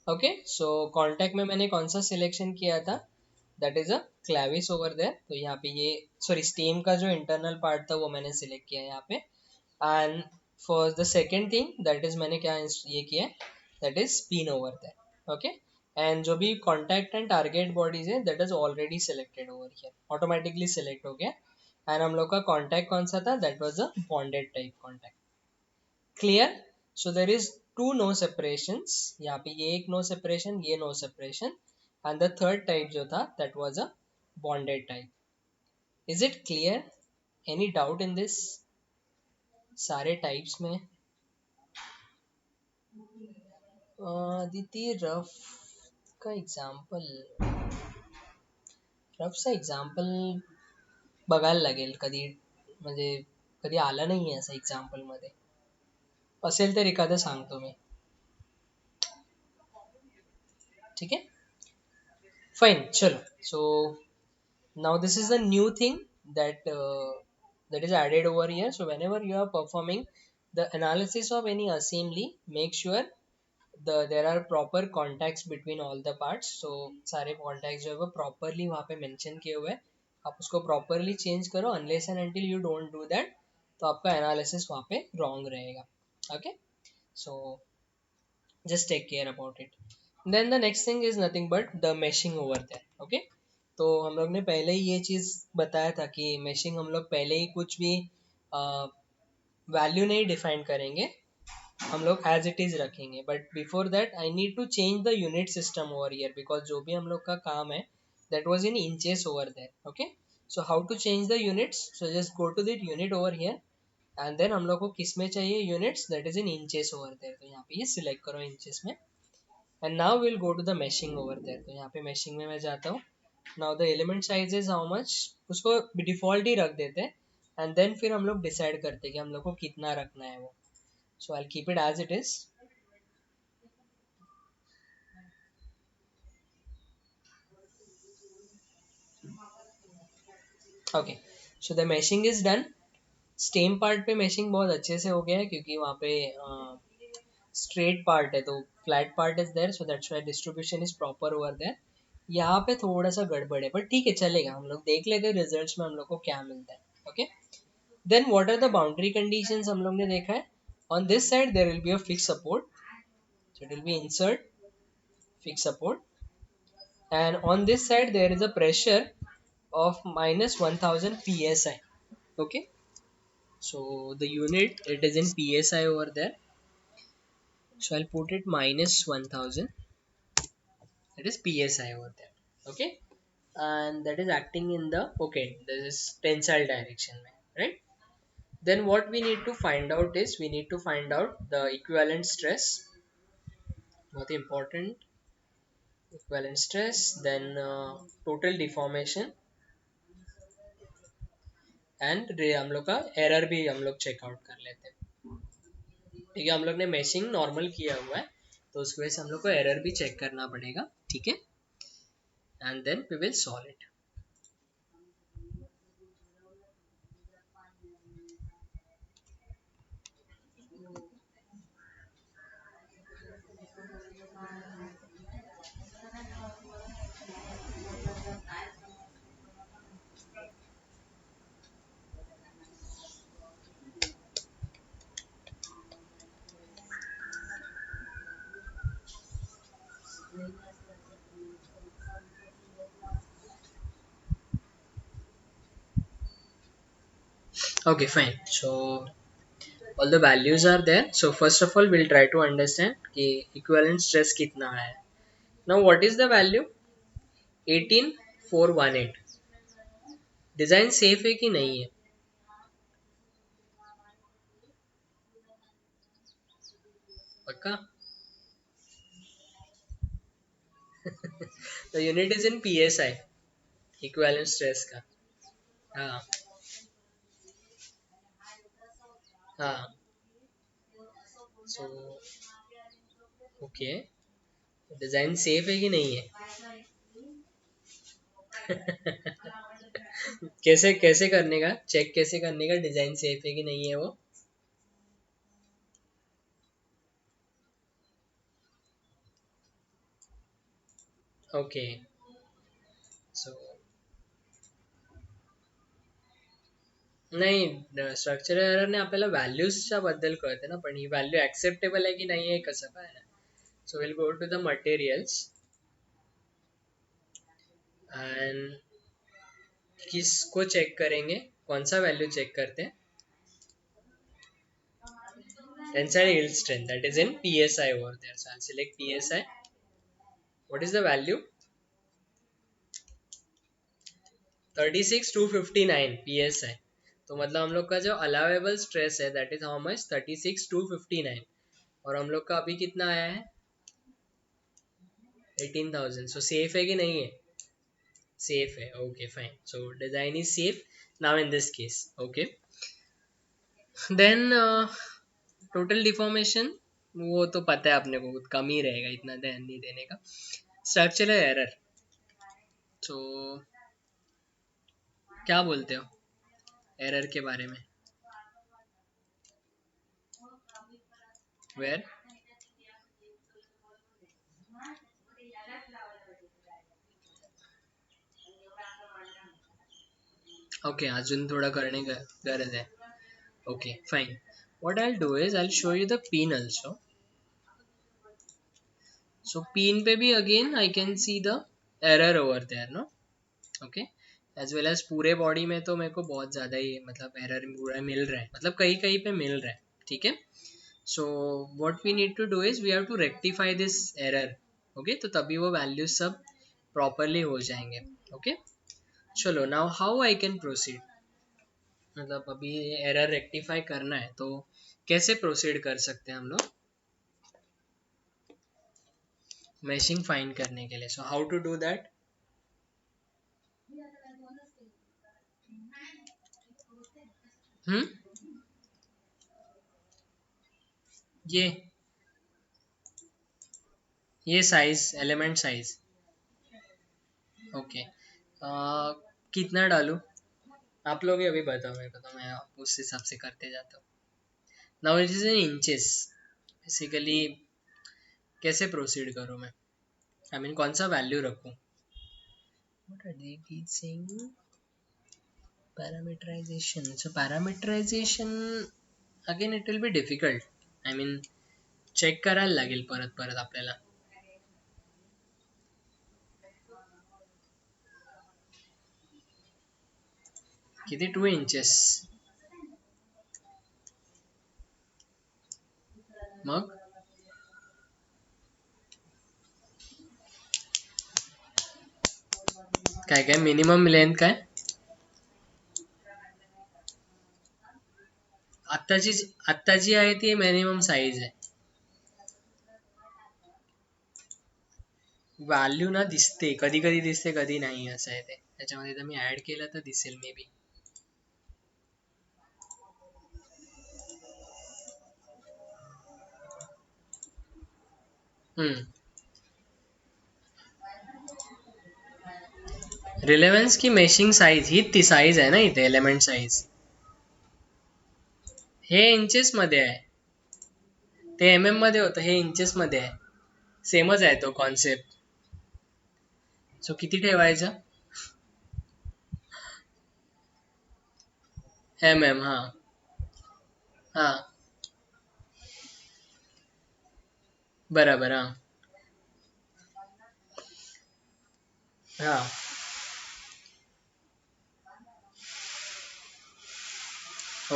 Okay, so contact में मैंने कौन सा सिलेक्शन किया था, that is a clevis over there. तो यहाँ पे ये सॉरी स्टेम का जो इंटरनल पार्ट था वो मैंने सिलेक्ट किया यहाँ पे। And for the second thing that is मैंने क्या ये किया, that is pin over there, okay. And जो भी कॉन्टैक्ट एंड टारगेट बॉडीज है that is already selected over here, automatically select हो गया। एंड हम लोग का कॉन्टैक्ट कौन सा था, that was a bonded type contact. Clear, so there is two no separations, यहाँ पे ये एक नो सेपरेशन, ये no separation, and the third type जो था that was a bonded type. Is it clear, any doubt in this सारे टाइप्स में। अदिति रफ का एग्जाम्पल, रफचा एक्झाम्पल बघायला लागेल कधी, म्हणजे कधी आला नाही आहे असं एक्झाम्पल मध्ये, असेल तर एखादं सांगतो मी। ठीक है, फाइन, चलो. सो now this is the new thing that that is added over here. So whenever you are performing the analysis of any assembly, make sure there are proper contacts between all the parts. So सारे contacts जो है वो properly वहाँ पे mention किए हुए हैं, आप उसको properly change करो. Unless and until you don't do that, तो आपका analysis वहाँ पे wrong रहेगा. Okay, so just take care about it. Then the next thing is nothing but the meshing over there. Okay, तो हम लोग ने पहले ही ये चीज़ बताया था कि meshing हम लोग पहले ही कुछ भी वैल्यू नहीं डिफाइन करेंगे, हम लोग एज इट इज रखेंगे. But before that I need to change the unit system over here, because जो भी हम लोग का काम है that was in inches over there. Okay, so how to change the units? So just go to that unit over here and then हम लोग को किस में चाहिए units, that is in inches over there. तो यहाँ पे ये सिलेक्ट करो इंचेस में. And now will go to the meshing over there. तो यहाँ पे मैशिंग में मैं जाता हूँ. Now the element size is how much, उसको डिफॉल्ट ही रख देते हैं. एंड देन फिर हम लोग डिसाइड करते हैं कि हम लोग को कितना रखना है वो. So I'll keep it as it is. Okay, so the meshing is done. Stem part पे मैशिंग बहुत अच्छे से हो गया है क्योंकि वहाँ पे स्ट्रेट पार्ट है, तो flat part is there, so that's why distribution is proper over there. यहाँ पे थोड़ा सा गड़बड़ है पर ठीक है, चलेगा. हम लोग देख लेते हैं रिजल्ट्स में हम लोग को क्या मिलता है. Okay, then what are the boundary conditions हम लोग ने देखा है. On this side there will be a fix support, so it will be insert fixed support, and on this side there is a pressure of minus 1000 psi. Okay, so the unit it is in psi over there, so I'll put it minus 1000, that is psi over there. Okay, and that is acting in the, okay, this is tensile direction, right? Then what we need to find out is we need to find out the equivalent stress, बहुत important. Equivalent stress, then total deformation, and हम लोग का एरर भी हम लोग चेकआउट कर लेते हैं. ठीक है, हम लोग ने मैशिंग नॉर्मल किया हुआ है तो उसकी वजह से हम लोग को एरर भी चेक करना पड़ेगा. ठीक है, and then we will solve it. Okay, fine. So all the values are there. So first of all we'll try to understand कि equivalent stress कितना है. Now what is the value? 18418. Design safe है कि नहीं है? पक्का? The unit is in psi, equivalent stress का. हाँ हाँ, so okay, डिजाइन सेफ है कि नहीं है? कैसे कैसे करने का चेक, कैसे करने का डिजाइन सेफ है कि नहीं है वो? ओके, सो नाही, स्ट्रक्चरल एररने आपल्याला व्हॅल्यूजच्या बद्दल कळते ना, पण ही व्हॅल्यू ऍक्सेप्टेबल आहे की नाही आहे कसं काय ना. So will go to the materials and किसको चेक करेंगे, कौन सा वैल्यू चेक करते हैं? Tensile yield strength, that is in psi over there. So I'll select psi. What is the value? 36259 psi. तो मतलब हम लोग का जो अलाउेबल स्ट्रेस है दैट इज हाउ मच, 36259. और हम लोग का अभी कितना आया है? 18,000. सो सेफ है कि नहीं है? सेफ है. Okay fine, so design is safe now in this case. Okay, then total deformation वो तो पता है अपने को, कम ही रहेगा, इतना ध्यान नहीं देने का. स्ट्रक्चरल एरर, तो क्या बोलते हो एरर के बारे में? वेयर? ओके, अजून थोडा करणे गरज आहे. Okay fine. What I'll do is I'll show you the pin also. So pin पे भी again I can see the error over there, no? Okay. As well as पूरे बॉडी में तो मेरे को बहुत ज़्यादा ही मतलब एरर पूरा मिल रहा है, मतलब कहीं कहीं पे मिल रहा है. ठीक है. So what we need to do is we have to rectify this error. Okay, तो तभी वो वैल्यूज सब प्रॉपरली हो जाएंगे. ओके. चलो now how I can proceed, मतलब अभी एरर रेक्टिफाई करना है तो कैसे प्रोसीड कर सकते हैं हम लोग मैशिंग फाइंड करने के लिए. So how to do that? Hmm. ये ये साइज, एलिमेंट साइज. ओके. कितना डालूं? आप लोग ही अभी बताओ मेरे को, तो मैं उस हिसाब से करते जाता हूँ. Now it is in inches. Basically कैसे प्रोसीड करूँ मैं, आई मीन कौन सा वैल्यू रखूँ? What are they teaching? Parameterization. So parameterization again it will be difficult. I mean check करायला लागेल परत परत आपल्याला. किती 2 इंचेस? मग काय काय मिनिमम लेंथ काय? आत्ताची आत्ताची आहे ती मिनिमम साईज आहे. व्हॅल्यू ना दिसते, कधी कधी दिसते कधी नाही, असं आहे ते. त्याच्यामध्ये जर मी ऍड केलं तर दिसेल मे बी. हम्म. रिलेव्हन्स की मेशिंग साईज ही ती साईज आहे ना इथे, एलिमेंट साईज. हे इंचेस मध्ये आहे, ते एम एम मध्ये होतं, हे इंचेस मध्ये आहे. सेमच आहे तो कॉन्सेप्ट. सो किती ठेवायचं? एम एम, हा. हा. बराबर, हा. हा.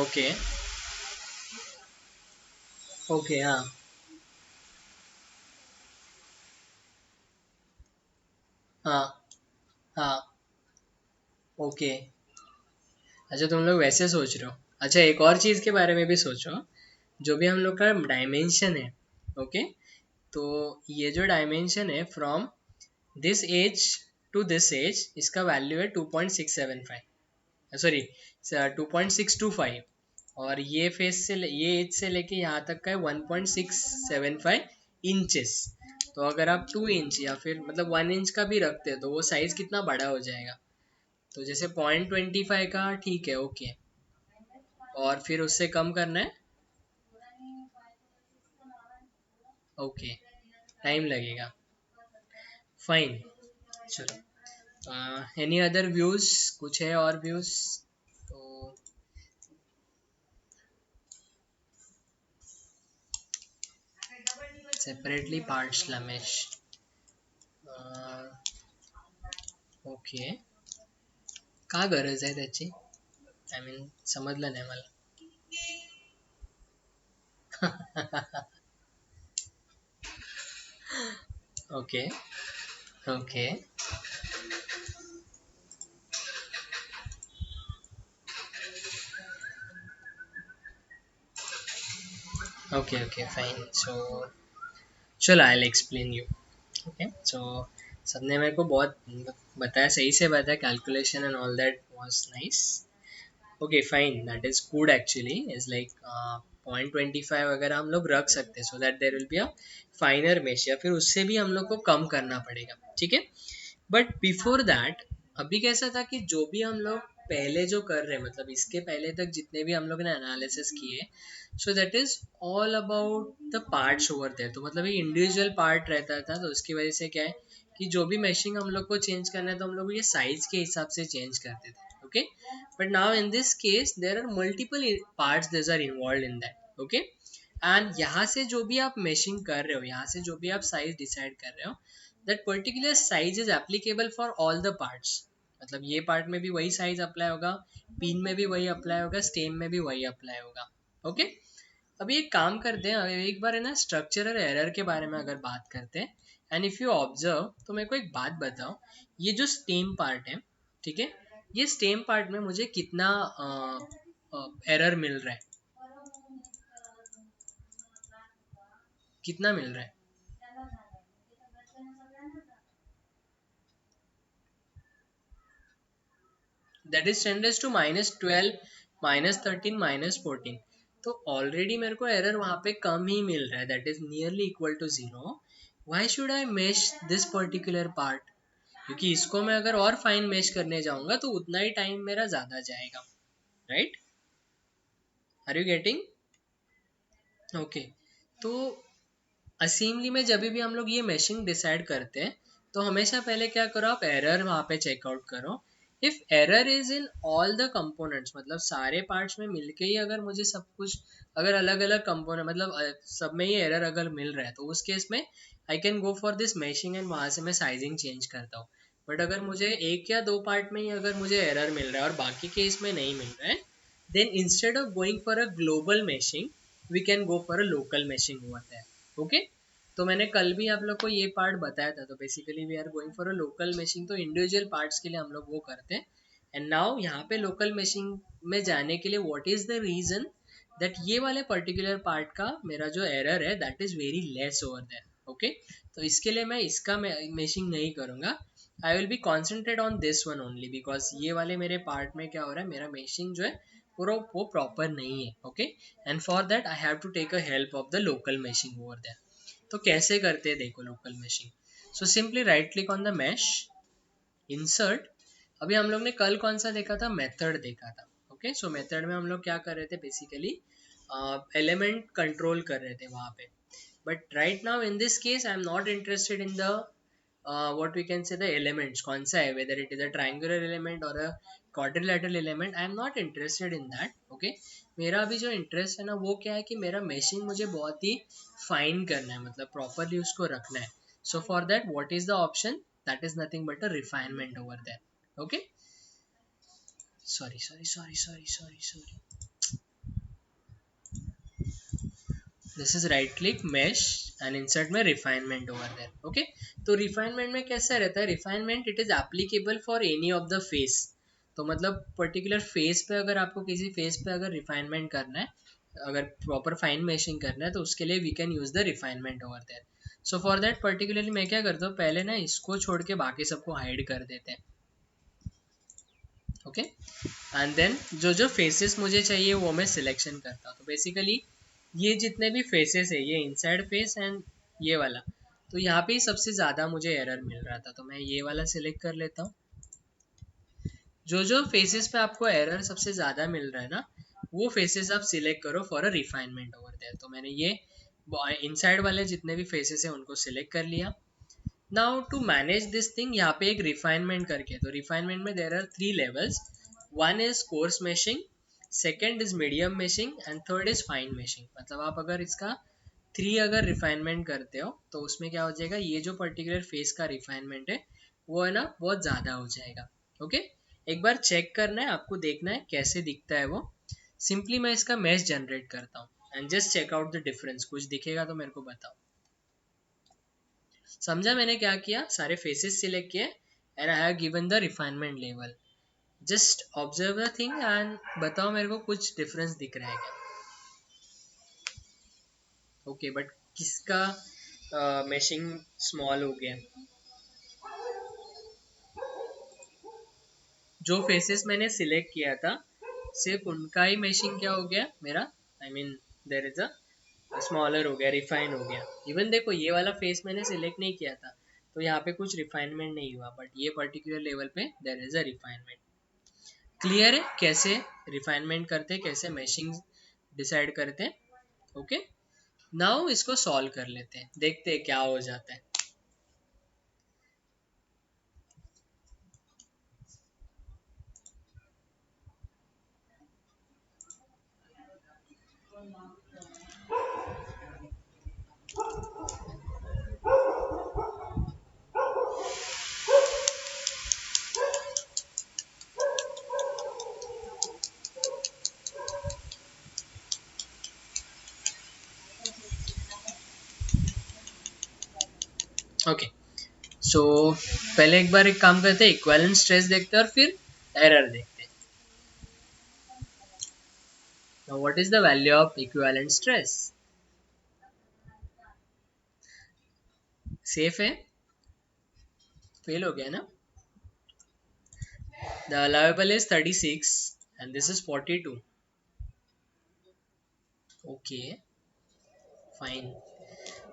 ओके. ओके. हा. हा. हा. ओके. अच्छा, तुम लोग वैसे सोच रहे हो. अच्छा, एक और चीज के बारे में भी सोचो. जो भी हम लोग का डायमेंशन है, ओके, तो ये जो डायमेंशन है from this edge to this edge, इसका वैल्यू है 2.675, सॉरी 2.625. और ये फेस से ये एज से लेके यहाँ तक का है 1.675 इंचेस. तो अगर आप 2 इंच या फिर मतलब 1 इंच का भी रखते हैं तो वो साइज कितना बड़ा हो जाएगा. तो जैसे 0.25 का ठीक है, ओके. और फिर उससे कम करना है. ओके, टाइम लगेगा. फाइन. चलो, एनी अदर व्यूज? कुछ है और व्यूज? तो सेपरेटली पार्ट्स लमेश. ओके. का गरज आहे त्याची? आय मीन समजलं नाही मला. Okay. Okay. Okay. Okay fine. So चलो I will explain you. Okay. So सबने मेरे को बहुत बताया, सही से बताया, calculation and all that was nice. Okay, fine. That is good actually. It's like 0.25 अगर हम लोग रख सकते हैं, so that there will be a फाइनर mesh, या फिर उससे भी हम लोग को कम करना पड़ेगा, ठीक है। बट बिफोर दैट अभी कैसा था कि जो भी हम लोग पहले जो कर रहे हैं, मतलब इसके पहले तक जितने भी हम लोग ने एनालिसिस किए, so that is all about the parts over there. तो मतलब ये इंडिविजुअल पार्ट रहता था, तो उसकी वजह से क्या है कि जो भी मैशिंग हम लोग को चेंज करना है तो हम लोग ये साइज के हिसाब से चेंज करते थे, okay. But now in this case there are multiple parts this are involve in that, okay. And यहाँ से जो भी आप मैशिंग कर रहे हो, यहाँ से जो भी आप साइज डिसाइड कर रहे हो, that particular size is applicable for all the parts. मतलब ये पार्ट में भी वही साइज अप्लाई होगा, पिन में भी वही अप्लाई होगा, स्टेम में भी वही अप्लाई होगा, ओके। अभी एक काम करते हैं, अभी एक बार है ना स्ट्रक्चरल एरर के बारे में अगर बात करते हैं। एंड इफ यू ऑब्जर्व, तो मेरे को एक बात बताओ, ये जो स्टेम पार्ट है, ठीक है, ये स्टेम पार्ट में मुझे कितना एरर मिल रहा है, कितना मिल रहा है? That is 10⁻12 -13 -14। तो ऑलरेडी मेरे को एरर वहां पे कम ही मिल रहा है, that is nearly equal to zero. Why should I mesh this particular part? क्योंकि इसको मैं अगर और फाइन मेश करने जाऊंगा तो उतना ही टाइम मेरा ज्यादा जाएगा, right? Are you getting? Okay. तो असेंबली में जब भी हम लोग ये मैशिंग डिसाइड करते हैं, तो हमेशा पहले क्या करो, आप एरर वहाँ पे चेकआउट करो। If error is in all the components, मतलब सारे पार्ट्स में मिलके ही अगर मुझे सब कुछ, अगर अलग अलग कंपोनेंट मतलब सब में ही एरर अगर मिल रहा है, तो उस केस में I can go for this mashing and वहाँ से मैं साइजिंग चेंज करता हूँ। बट अगर मुझे एक या दो पार्ट में ही अगर मुझे एरर मिल रहा है और बाकी केस में नहीं मिल रहा है, then instead of going for a global meshing, we can go for a local meshing over there, okay। तो मैंने कल भी आप लोग को ये पार्ट बताया था, तो basically we are going for a local meshing, तो इंडिविजुअल पार्ट्स के लिए हम लोग वो करते हैं। एंड नाउ यहाँ पे लोकल मैशिंग में जाने के लिए what is the reason that ये वाले पर्टिकुलर पार्ट का मेरा जो एरर है that is very less over there, okay. तो इसके लिए मैं इसका मैशिंग नहीं करूँगा, I will be concentrate on this one only, because ये वाले मेरे पार्ट में क्या हो रहा है, मेरा मैशिंग जो है पूरा वो प्रॉपर नहीं है, okay. And for that I have to take a help of the local meshing over there. तो कैसे करते हैं देखो local meshing. So simply right click on the mesh, insert. अभी हम लोग ने कल कौन सा देखा था, मेथड देखा था, ओके। सो मेथड में हम लोग क्या कर रहे थे, बेसिकली एलिमेंट कंट्रोल कर रहे थे वहां पे। But right now in this case I am not interested in the what we can say the elements कौन सा है, whether it is a triangular element or a quadrilateral element, I am not interested in that, okay। मेरा अभी जो इंटरेस्ट है ना वो क्या है कि मेरा मैशिंग मुझे बहुत ही फाइन करना है, मतलब प्रॉपरली उसको रखना है। So for that what is the option, that is nothing but a refinement over there, okay. Sorry, this is right click mesh and insert में रिफाइनमेंट ओवर देयर, ओके। तो रिफाइनमेंट में कैसा रहता है, refinement it is applicable for any of the face. तो मतलब पर्टिकुलर फेस पे अगर आपको किसी फेस पे अगर रिफाइनमेंट करना है, अगर प्रॉपर फाइन मैशिंग करना है, तो उसके लिए we can use the refinement over there. So for that particularly मैं क्या करता हूँ, पहले ना इसको छोड़ के बाकी सबको हाइड कर देते हैं, ओके। एंड देन जो जो फेसेस मुझे चाहिए वो मैं सिलेक्शन करता हूँ। तो बेसिकली ये जितने भी फेसेस है, ये इनसाइड फेस एंड ये वाला, तो यहाँ पे ही सबसे ज़्यादा मुझे एरर मिल रहा था, तो मैं ये वाला सिलेक्ट कर लेता हूँ। जो जो फेसेस पे आपको एरर सबसे ज़्यादा मिल रहा है ना, वो फेसेस आप सिलेक्ट करो for a refinement over there. तो मैंने ये इनसाइड वाले जितने भी फेसेस हैं उनको सिलेक्ट कर लिया। Now to manage this thing, यहाँ पे एक रिफाइनमेंट करके, तो रिफाइनमेंट में there are 3 levels. One is coarse meshing, second is medium meshing and third is fine meshing. मतलब आप अगर इसका 3 अगर रिफाइनमेंट करते हो तो उसमें क्या हो जाएगा, ये जो पर्टिकुलर फेस का रिफाइनमेंट है वो है ना बहुत ज़्यादा हो जाएगा, ओके। एक बार चेक करना है आपको, देखना है कैसे दिखता है वो। सिंपली मैं इसका मैश जनरेट करता हूँ and just check out the difference, कुछ दिखेगा तो मेरे को बताओ। समझा मैंने क्या किया, सारे फेसेस सिलेक्ट किए and I have given the refinement level. Just observe the thing and बताओ मेरे को कुछ डिफरेंस दिख रहा है क्या? ओके, बट किसका मैशिंग स्मॉल हो गया? जो फेसेस मैंने सिलेक्ट किया था सिर्फ उनका ही मैशिंग क्या हो गया मेरा, I mean there is a smaller हो गया, रिफाइन हो गया। इवन देखो ये वाला फेस मैंने सिलेक्ट नहीं किया था, तो यहाँ पे कुछ रिफाइनमेंट नहीं हुआ, बट ये पर्टिकुलर लेवल पे there is a refinement. Clear है कैसे रिफाइनमेंट करते, कैसे मैशिंग डिसाइड करते? ओके, नाउ इसको सॉल्व कर लेते हैं, देखते हैं क्या हो जाता है। ओके, सो पहले एक बार एक काम करते हैं, इक्विवेलेंट स्ट्रेस देखते हैं और फिर एरर देखते हैं। Now what is the value of equivalent stress? Safe है? फेल हो गया ना? The allowable is 36 and this is 42। Okay, fine.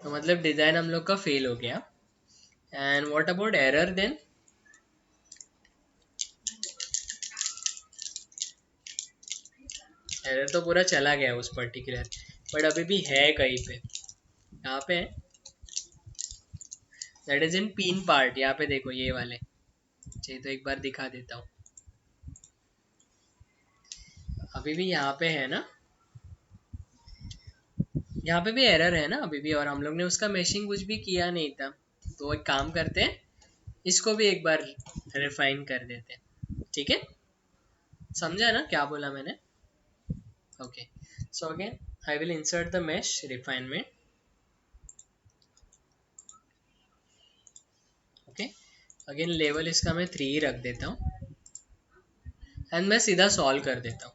तो मतलब डिजाइन हम लोग का फेल हो गया। And what about error then? Error तो पूरा चला गया उस पर्टिकुलर, बट अभी भी है कहीं पे। कहाँ पे है? That is in pin part, यहाँ पे देखो ये वाले। चलिए तो एक बार दिखा देता हूँ। अभी भी यहाँ पे है ना, यहाँ पे भी एरर है ना अभी भी, और हम लोग ने उसका मैशिंग कुछ भी किया नहीं था। तो एक काम करते हैं, इसको भी एक बार रिफाइन कर देते हैं, ठीक है? समझा ना क्या बोला मैंने? Okay, so again I will insert the mash refinement. Okay, again level इसका मैं 3 ही रख देता हूँ एंड मैं सीधा सॉल्व कर देता हूँ।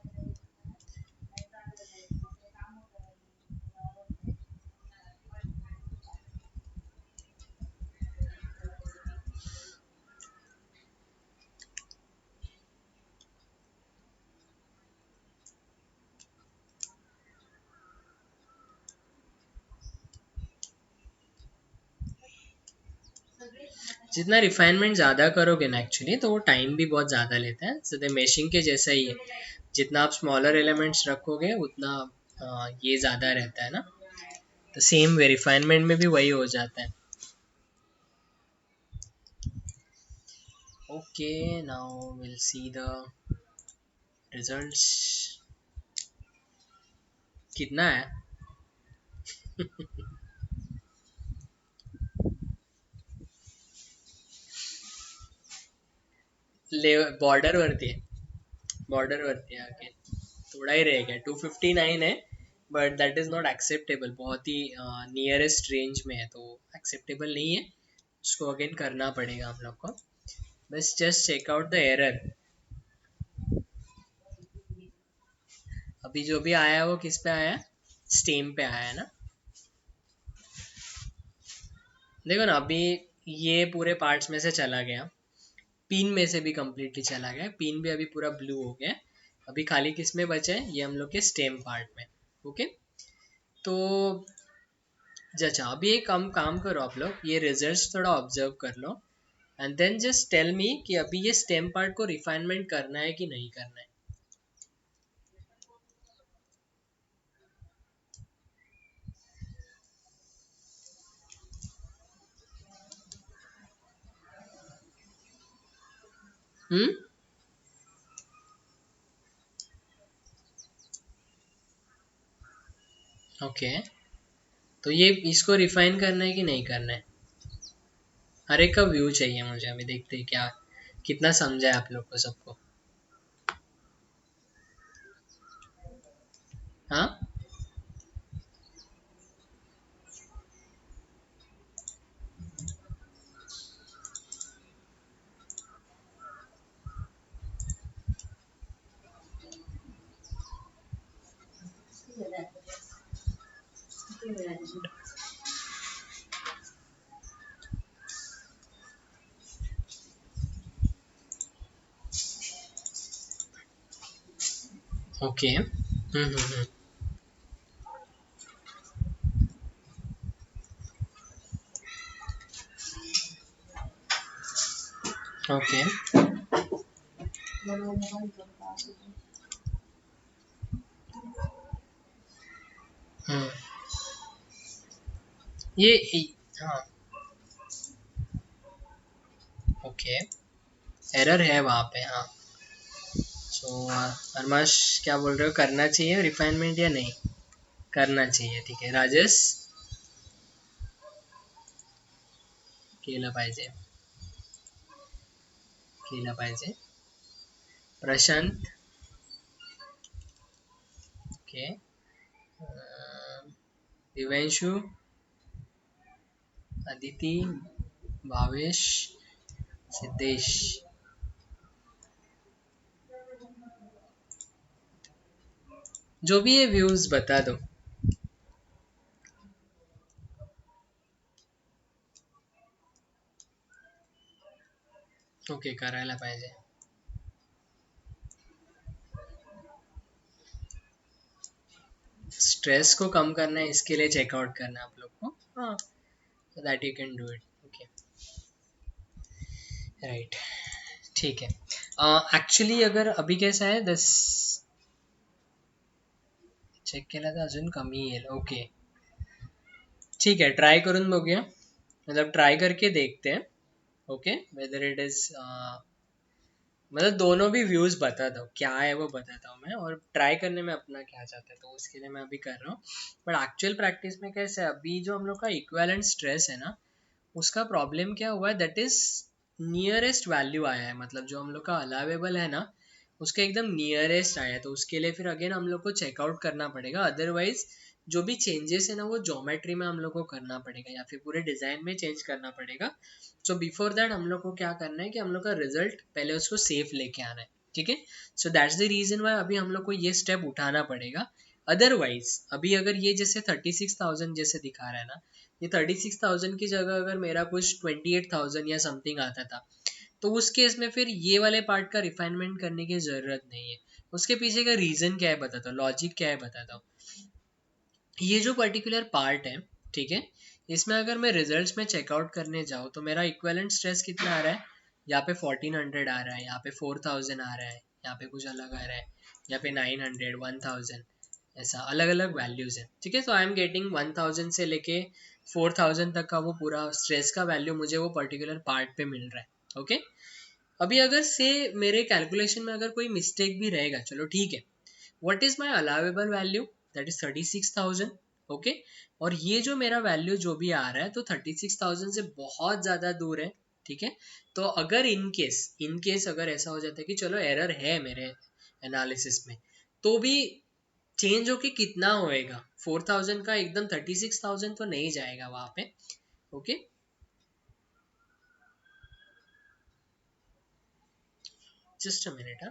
जितना रिफाइनमेंट ज़्यादा करोगे ना एक्चुअली, तो वो टाइम भी बहुत ज़्यादा लेता है। सीधे मेशिंग के जैसा ही है, जितना आप स्मॉलर एलिमेंट्स रखोगे उतना ये ज़्यादा रहता है ना। तो सेम वे रिफाइनमेंट में भी वही हो जाता है। Okay, now will see the results. कितना है? ले बॉर्डर वरती है, बॉर्डर वरती है आगे, थोड़ा ही रह गया। 259 है, but that is not acceptable. बहुत ही नियरेस्ट रेंज में है, तो एक्सेप्टेबल नहीं है। उसको अगेन करना पड़ेगा हम लोग को। बस just check out the error. अभी जो भी आया है वो किस पे आया है? स्टेम पे आया है ना। देखो ना अभी ये पूरे पार्ट्स में से चला गया, पिन में से भी कम्प्लीटली चला गया, पिन भी अभी पूरा ब्लू हो गया। अभी खाली किस में बचा है? ये हम लोग के स्टेम पार्ट में। ओके, तो अच्छा अभी एक काम करो आप लोग, ये रिजल्ट्स थोड़ा ऑब्जर्व कर लो and then just tell me कि अभी ये स्टेम पार्ट को रिफाइनमेंट करना है कि नहीं करना है। हम्म, ओके, तो ये इसको रिफाइन करना है कि नहीं करना है? हर एक का व्यू चाहिए मुझे, अभी देखते हैं क्या कितना समझा है आप लोग को सबको। हाँ, ओके, ओके। हम्म। हाँ। ओके। एरर है वहाँ पे, हाँ। सो अरमाश, क्या बोल रहे हो, करना चाहिए रिफाइनमेंट या नहीं? करना चाहिए, ठीक है। राजेश? केला पाहिजे, केला पाहिजे। प्रशांत? ओके। दिव्यांशु? अदिति? भावेश? सिद्धेश? जो भी है व्यूज बता दो। ओके, करायला पाहिजे। स्ट्रेस को कम करना है, इसके लिए चेकआउट करना है आप लोग को, हाँ। That you can do it, okay. Right, ठीक है। एक्चुअली अगर अभी कैसा है, 10 चेक केला तर अजून कमी येईल, ओके। ठीक है, ट्राई करून बघूया, मतलब ट्राई करके देखते हैं। ओके, वेदर इट इज, मतलब दोनों भी व्यूज बता दो, क्या है वो बताता हूँ मैं, और ट्राई करने में अपना क्या चाहता है, तो उसके लिए मैं अभी कर रहा हूँ। बट एक्चुअल प्रैक्टिस में कैसे है, अभी जो हम लोग का इक्विवेलेंट स्ट्रेस है ना, उसका प्रॉब्लम क्या हुआ है, दैट इज नियरेस्ट वैल्यू आया है, मतलब जो हम लोग का अलावेबल है ना, उसके एकदम नियरेस्ट आया है। तो उसके लिए फिर अगेन हम लोग को चेकआउट करना पड़ेगा, अदरवाइज जो भी चेंजेस है ना, वो ज्योमेट्री में हम लोग को करना पड़ेगा, या फिर पूरे डिजाइन में चेंज करना पड़ेगा। सो बिफोर दैट हम लोग को क्या करना है कि हम लोग का रिजल्ट पहले उसको सेफ लेके आना है, ठीक है। So that's the reason why अभी हम लोग को ये स्टेप उठाना पड़ेगा। अदरवाइज अभी अगर ये जैसे 36,000 जैसे दिखा रहा है ना, ये 36,000 की जगह अगर मेरा कुछ 28,000 या समथिंग आता था, तो उस केस में फिर ये वाले पार्ट का रिफाइनमेंट करने की जरूरत नहीं है। उसके पीछे का रीजन क्या है बताता हूँ, लॉजिक क्या है बताता हूँ। ये जो पर्टिकुलर पार्ट है, ठीक है, इसमें अगर मैं रिजल्ट्स में चेकआउट करने जाऊँ तो मेरा इक्विवेलेंट स्ट्रेस कितना आ रहा है, यहाँ पे 1400 आ रहा है, यहाँ पे 4000 आ रहा है, यहाँ पे कुछ अलग आ रहा है, यहाँ पे 900, 1000, ऐसा अलग अलग वैल्यूज है, ठीक है। तो आई एम गेटिंग 1000 से लेके 4000 तक का वो पूरा स्ट्रेस का वैल्यू मुझे वो पर्टिकुलर पार्ट पे मिल रहा है, ओके। अभी अगर से मेरे कैलकुलेशन में अगर कोई मिस्टेक भी रहेगा, चलो ठीक है, what is my allowable value, that is 36,000, okay. और ये जो मेरा वैल्यू जो भी आ रहा है, तो 36,000 से बहुत ज्यादा दूर है, ठीक है। तो अगर इन केस अगर ऐसा हो जाता है कि चलो एरर है मेरे एनालिसिस में, तो भी चेंज होके कितना होएगा, 4,000 का एकदम 36,000 तो नहीं जाएगा वहां पे, okay. Just a minute,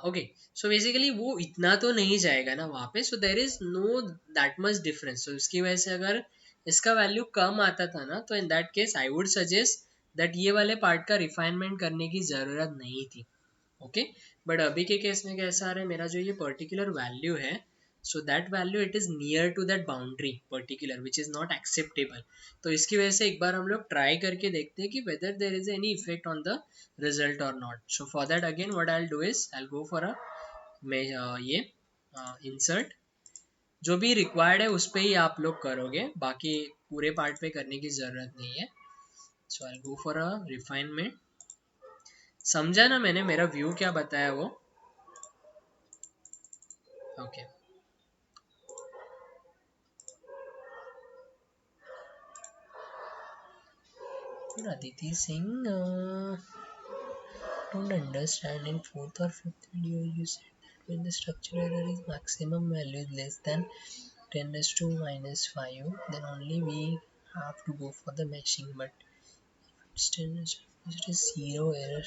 okay. So basically वो इतना तो नहीं जाएगा ना वहाँ पे, so there is no that much difference. तो इसकी वजह से अगर इसका वैल्यू कम आता था ना, तो इन that case I would suggest that ये वाले पार्ट का रिफाइनमेंट करने की ज़रूरत नहीं थी, ओके। बट अभी के केस में कैसा आ रहा है, मेरा जो ये पर्टिकुलर वैल्यू है, so that value it is near to that boundary particular which is not acceptable. तो इसकी वजह से एक बार हम लोग ट्राई करके देखते हैं कि whether there is any effect on the result और not. So for that again what I will do is I will go for a ये इंसर्ट, जो भी रिक्वायर्ड है उस पर ही आप लोग करोगे, बाकी पूरे पार्ट पे करने की जरूरत नहीं है। So I go for a refinement. समझा ना मैंने मेरा व्यू क्या बताया वो, okay. Aditi Singh, don't understand. In fourth or fifth video, you said that when the structure error is maximum value is less than 10 raised to minus 5, then only we have to go for the meshing. But if it's 10 raised to, it is zero error.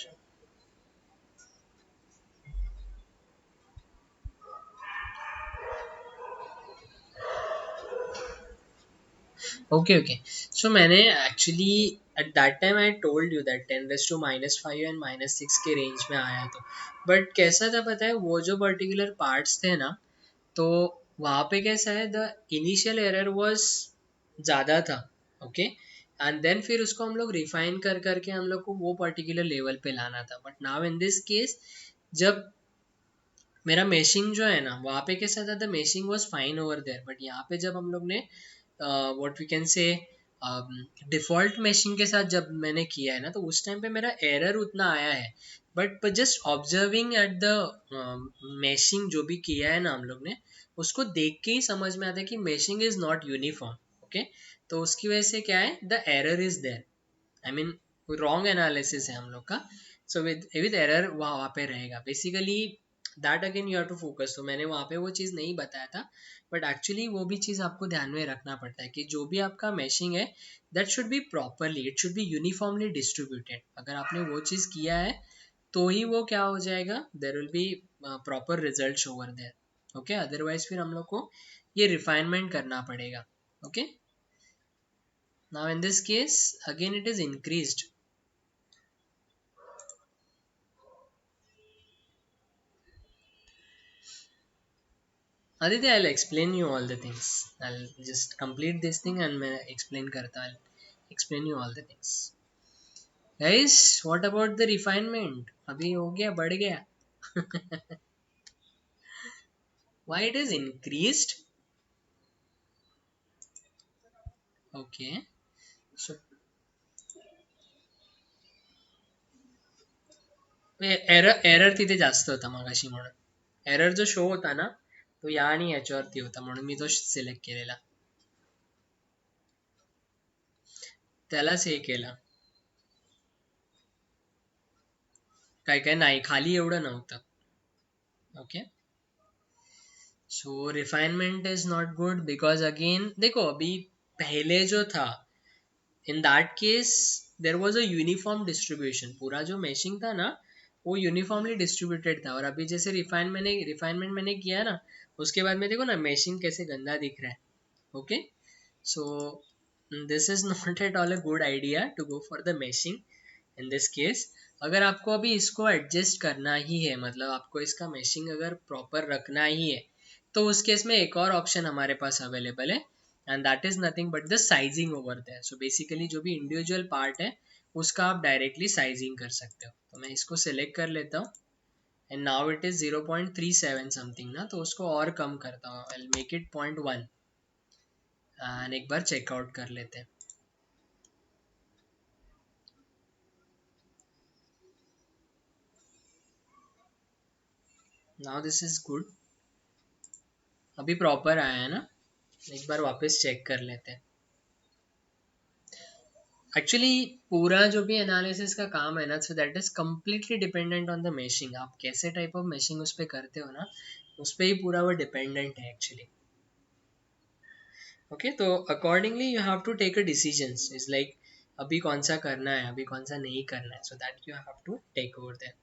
Okay, okay. So मैंने actually at that time I told you that 10 raised to minus 5 and minus 6 के रेंज में आया तो, बट कैसा था पता है, वो जो पर्टिकुलर पार्ट्स थे ना, तो वहाँ पे कैसा है, द इनिशियल एरर वाज ज़्यादा था, ओके। एंड देन फिर उसको हम लोग रिफाइन कर करके हम लोग को वो पर्टिकुलर लेवल पे लाना था. But now in this case, जब मेरा मेशिंग जो है ना वहाँ पे कैसा था, the meshing was fine over there, but यहाँ पे जब हम लोग ने what we can say default meshing के साथ जब मैंने किया है ना, तो उस टाइम पे मेरा एरर उतना आया है. But just observing at the meshing जो भी किया है ना हम लोग ने, उसको देख के ही समझ में आता है कि meshing is not uniform. Okay, तो उसकी वजह से क्या है, the error is there. I mean wrong analysis है हम लोग का. सो विद एरर वहाँ पे रहेगा basically. That again you have to focus. तो मैंने वहाँ पे वो चीज़ नहीं बताया था, बट एक्चुअली वो भी चीज़ आपको ध्यान में रखना पड़ता है कि जो भी आपका मैशिंग है, that should be properly, it should be uniformly distributed. अगर आपने वो चीज़ किया है तो ही वो क्या हो जाएगा, there will be proper result over there. Okay, otherwise फिर हम लोग को ये रिफाइनमेंट करना पड़ेगा. Okay, now in this case again it is increased. Aditya, I'll explain you all the things. I'll just complete this thing and मैं explain करता. I'll explain you all the things. Guys, what about the refinement? अभी हो गया, बढ़ गया. Why it is increased? Okay. So error तिथे जास्त होता मगाशी म्हणून. एरर जो शो होता ना, तो या आणि याच्यावरती होता म्हणून मी तो सिलेक्ट केलेला. त्यालाच हे केलं. काय काय नाही, खाली एवढं नव्हतं. Okay, so refinement is not good because again देखो अभी पहले जो था, इन that case there was a uniform distribution. पूरा जो मैशिंग था ना वो यूनिफॉर्मली डिस्ट्रीब्यूटेड था. और अभी जैसे रिफाइनमेंट मैंने किया ना, उसके बाद में देखो ना मैशिंग कैसे गंदा दिख रहा है. Okay, so this is not at all a good idea to go for the meshing in this case. अगर आपको अभी इसको एडजस्ट करना ही है, मतलब आपको इसका मैशिंग अगर प्रॉपर रखना ही है, तो उस केस में एक और ऑप्शन हमारे पास अवेलेबल है, and that is nothing but the sizing over there. So basically जो भी इंडिविजुअल पार्ट है उसका आप डायरेक्टली साइजिंग कर सकते हो. तो मैं इसको सिलेक्ट कर लेता हूँ and now it is 0.37 something ना, तो उसको और कम करता हूँ. I will make it 0.1 and एक बार चेकआउट कर लेते हैं. Now this is good. अभी प्रॉपर आया है ना, एक बार वापस चेक कर लेते हैं. एक्चुअली पूरा जो भी एनालिसिस का काम है ना, so that is completely dependent on the mashing. आप कैसे टाइप ऑफ मैशिंग उस पर करते हो ना, उस पर ही पूरा वो डिपेंडेंट है एक्चुअली. ओके, तो accordingly you have to take a decision. Is like अभी कौन सा करना है, अभी कौन सा नहीं करना है, so that you have to take over there.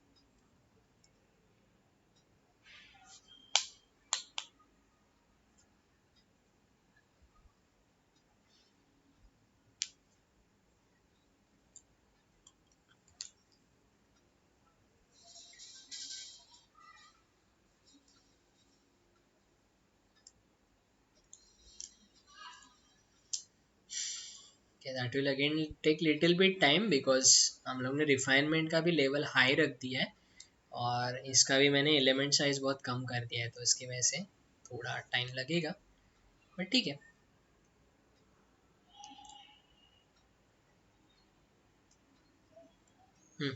That will again take little bit time because हम लोग ने रिफाइनमेंट का भी लेवल हाई रख दिया है और इसका भी मैंने एलिमेंट साइज बहुत कम कर दिया है, तो इसकी वजह से थोड़ा टाइम लगेगा, बट ठीक है. हम्म,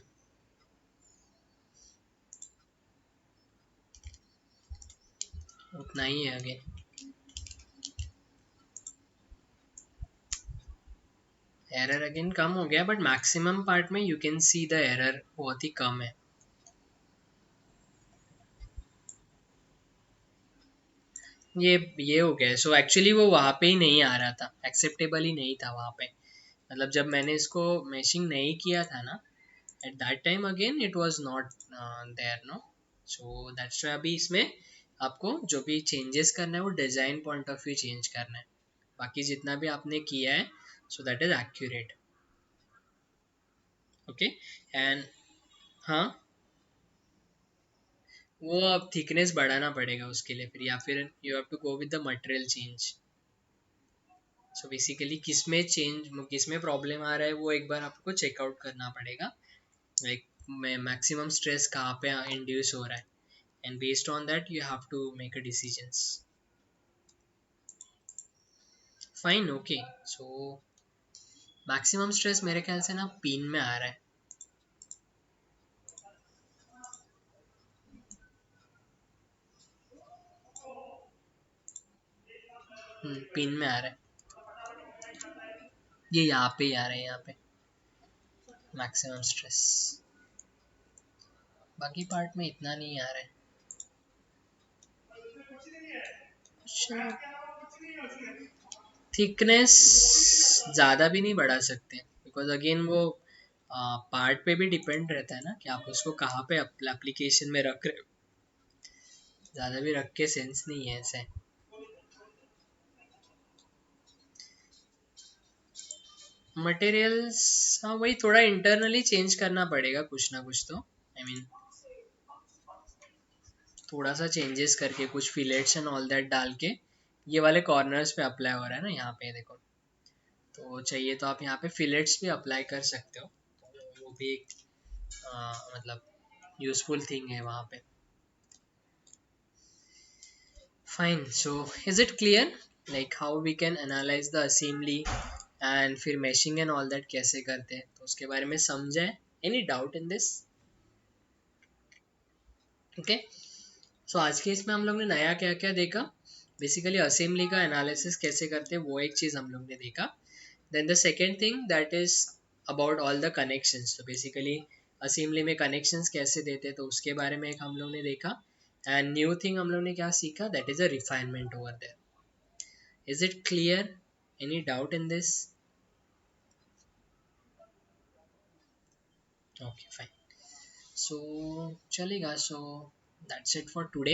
उतना ही है अगेन. एरर अगेन कम हो गया, बट मैक्सिमम पार्ट में you can see the error बहुत ही कम है. ये हो गया. सो एक्चुअली वो वहाँ पे ही नहीं आ रहा था, एक्सेप्टेबल ही नहीं था वहाँ पे. मतलब जब मैंने इसको मैशिंग नहीं किया था ना, at that time again it was not there no. So that's why अभी इसमें आपको जो भी चेंजेस करना है वो design point of view change करना है. बाकी जितना भी आपने किया है, so that is accurate. Okay, and हाँ, वो अब थिकनेस बढ़ाना पड़ेगा उसके लिए फिर, या फिर you have to go with the material change. So basically किस में प्रॉब्लम आ रहा है वो एक बार आपको चेकआउट करना पड़ेगा, लाइक मैक्सिमम स्ट्रेस कहाँ पे इंड्यूस हो रहा है, and based on that you have to make a decisions. Fine, okay. So maximum stress मेरे ख्याल से ना पिन में आ रहा है. पिन में आ रहा है. ये यहाँ पे ही आ रहा है, यहाँ पे मैक्सिमम स्ट्रेस. बाकी पार्ट में इतना नहीं आ रहा है. थिकनेस ज़्यादा भी नहीं बढ़ा सकते, बिकॉज अगेन वो पार्ट पे भी डिपेंड रहता है ना कि आप उसको कहाँ पे एप्लीकेशन में रख रहे हो. ज़्यादा भी रख के सेंस नहीं है ऐसे. मटेरियल्स, हाँ वही थोड़ा इंटरनली चेंज करना पड़ेगा कुछ ना कुछ तो. आई मीन थोड़ा सा चेंजेस करके कुछ फिलेट्स एंड ऑल दैट डाल के ये वाले कॉर्नर्स पे अप्लाई हो रहा है ना यहाँ पे देखो. तो चाहिए तो आप यहाँ पे फिलेट्स भी अप्लाई कर सकते हो, तो वो भी एक मतलब यूजफुल थिंग है वहाँ पे. Fine. So is it clear like how we can analyse the assembly and फिर मैशिंग एंड ऑल दैट कैसे करते हैं, तो उसके बारे में समझे. Any doubt in this? Okay. So आज के इसमें हम लोग ने नया क्या क्या देखा. बेसिकली असेंबली का एनालिसिस कैसे करते हैं वो एक चीज़ हम लोग ने देखा. Then the second thing that is about all the connections. तो बेसिकली असेंबली में कनेक्शंस कैसे देते हैं तो उसके बारे में एक हम लोग ने देखा. एंड न्यू थिंग हम लोग ने क्या सीखा, that is a refinement over there. Is it clear? Any doubt in this? Okay fine. So चलेगा. So that's it for today.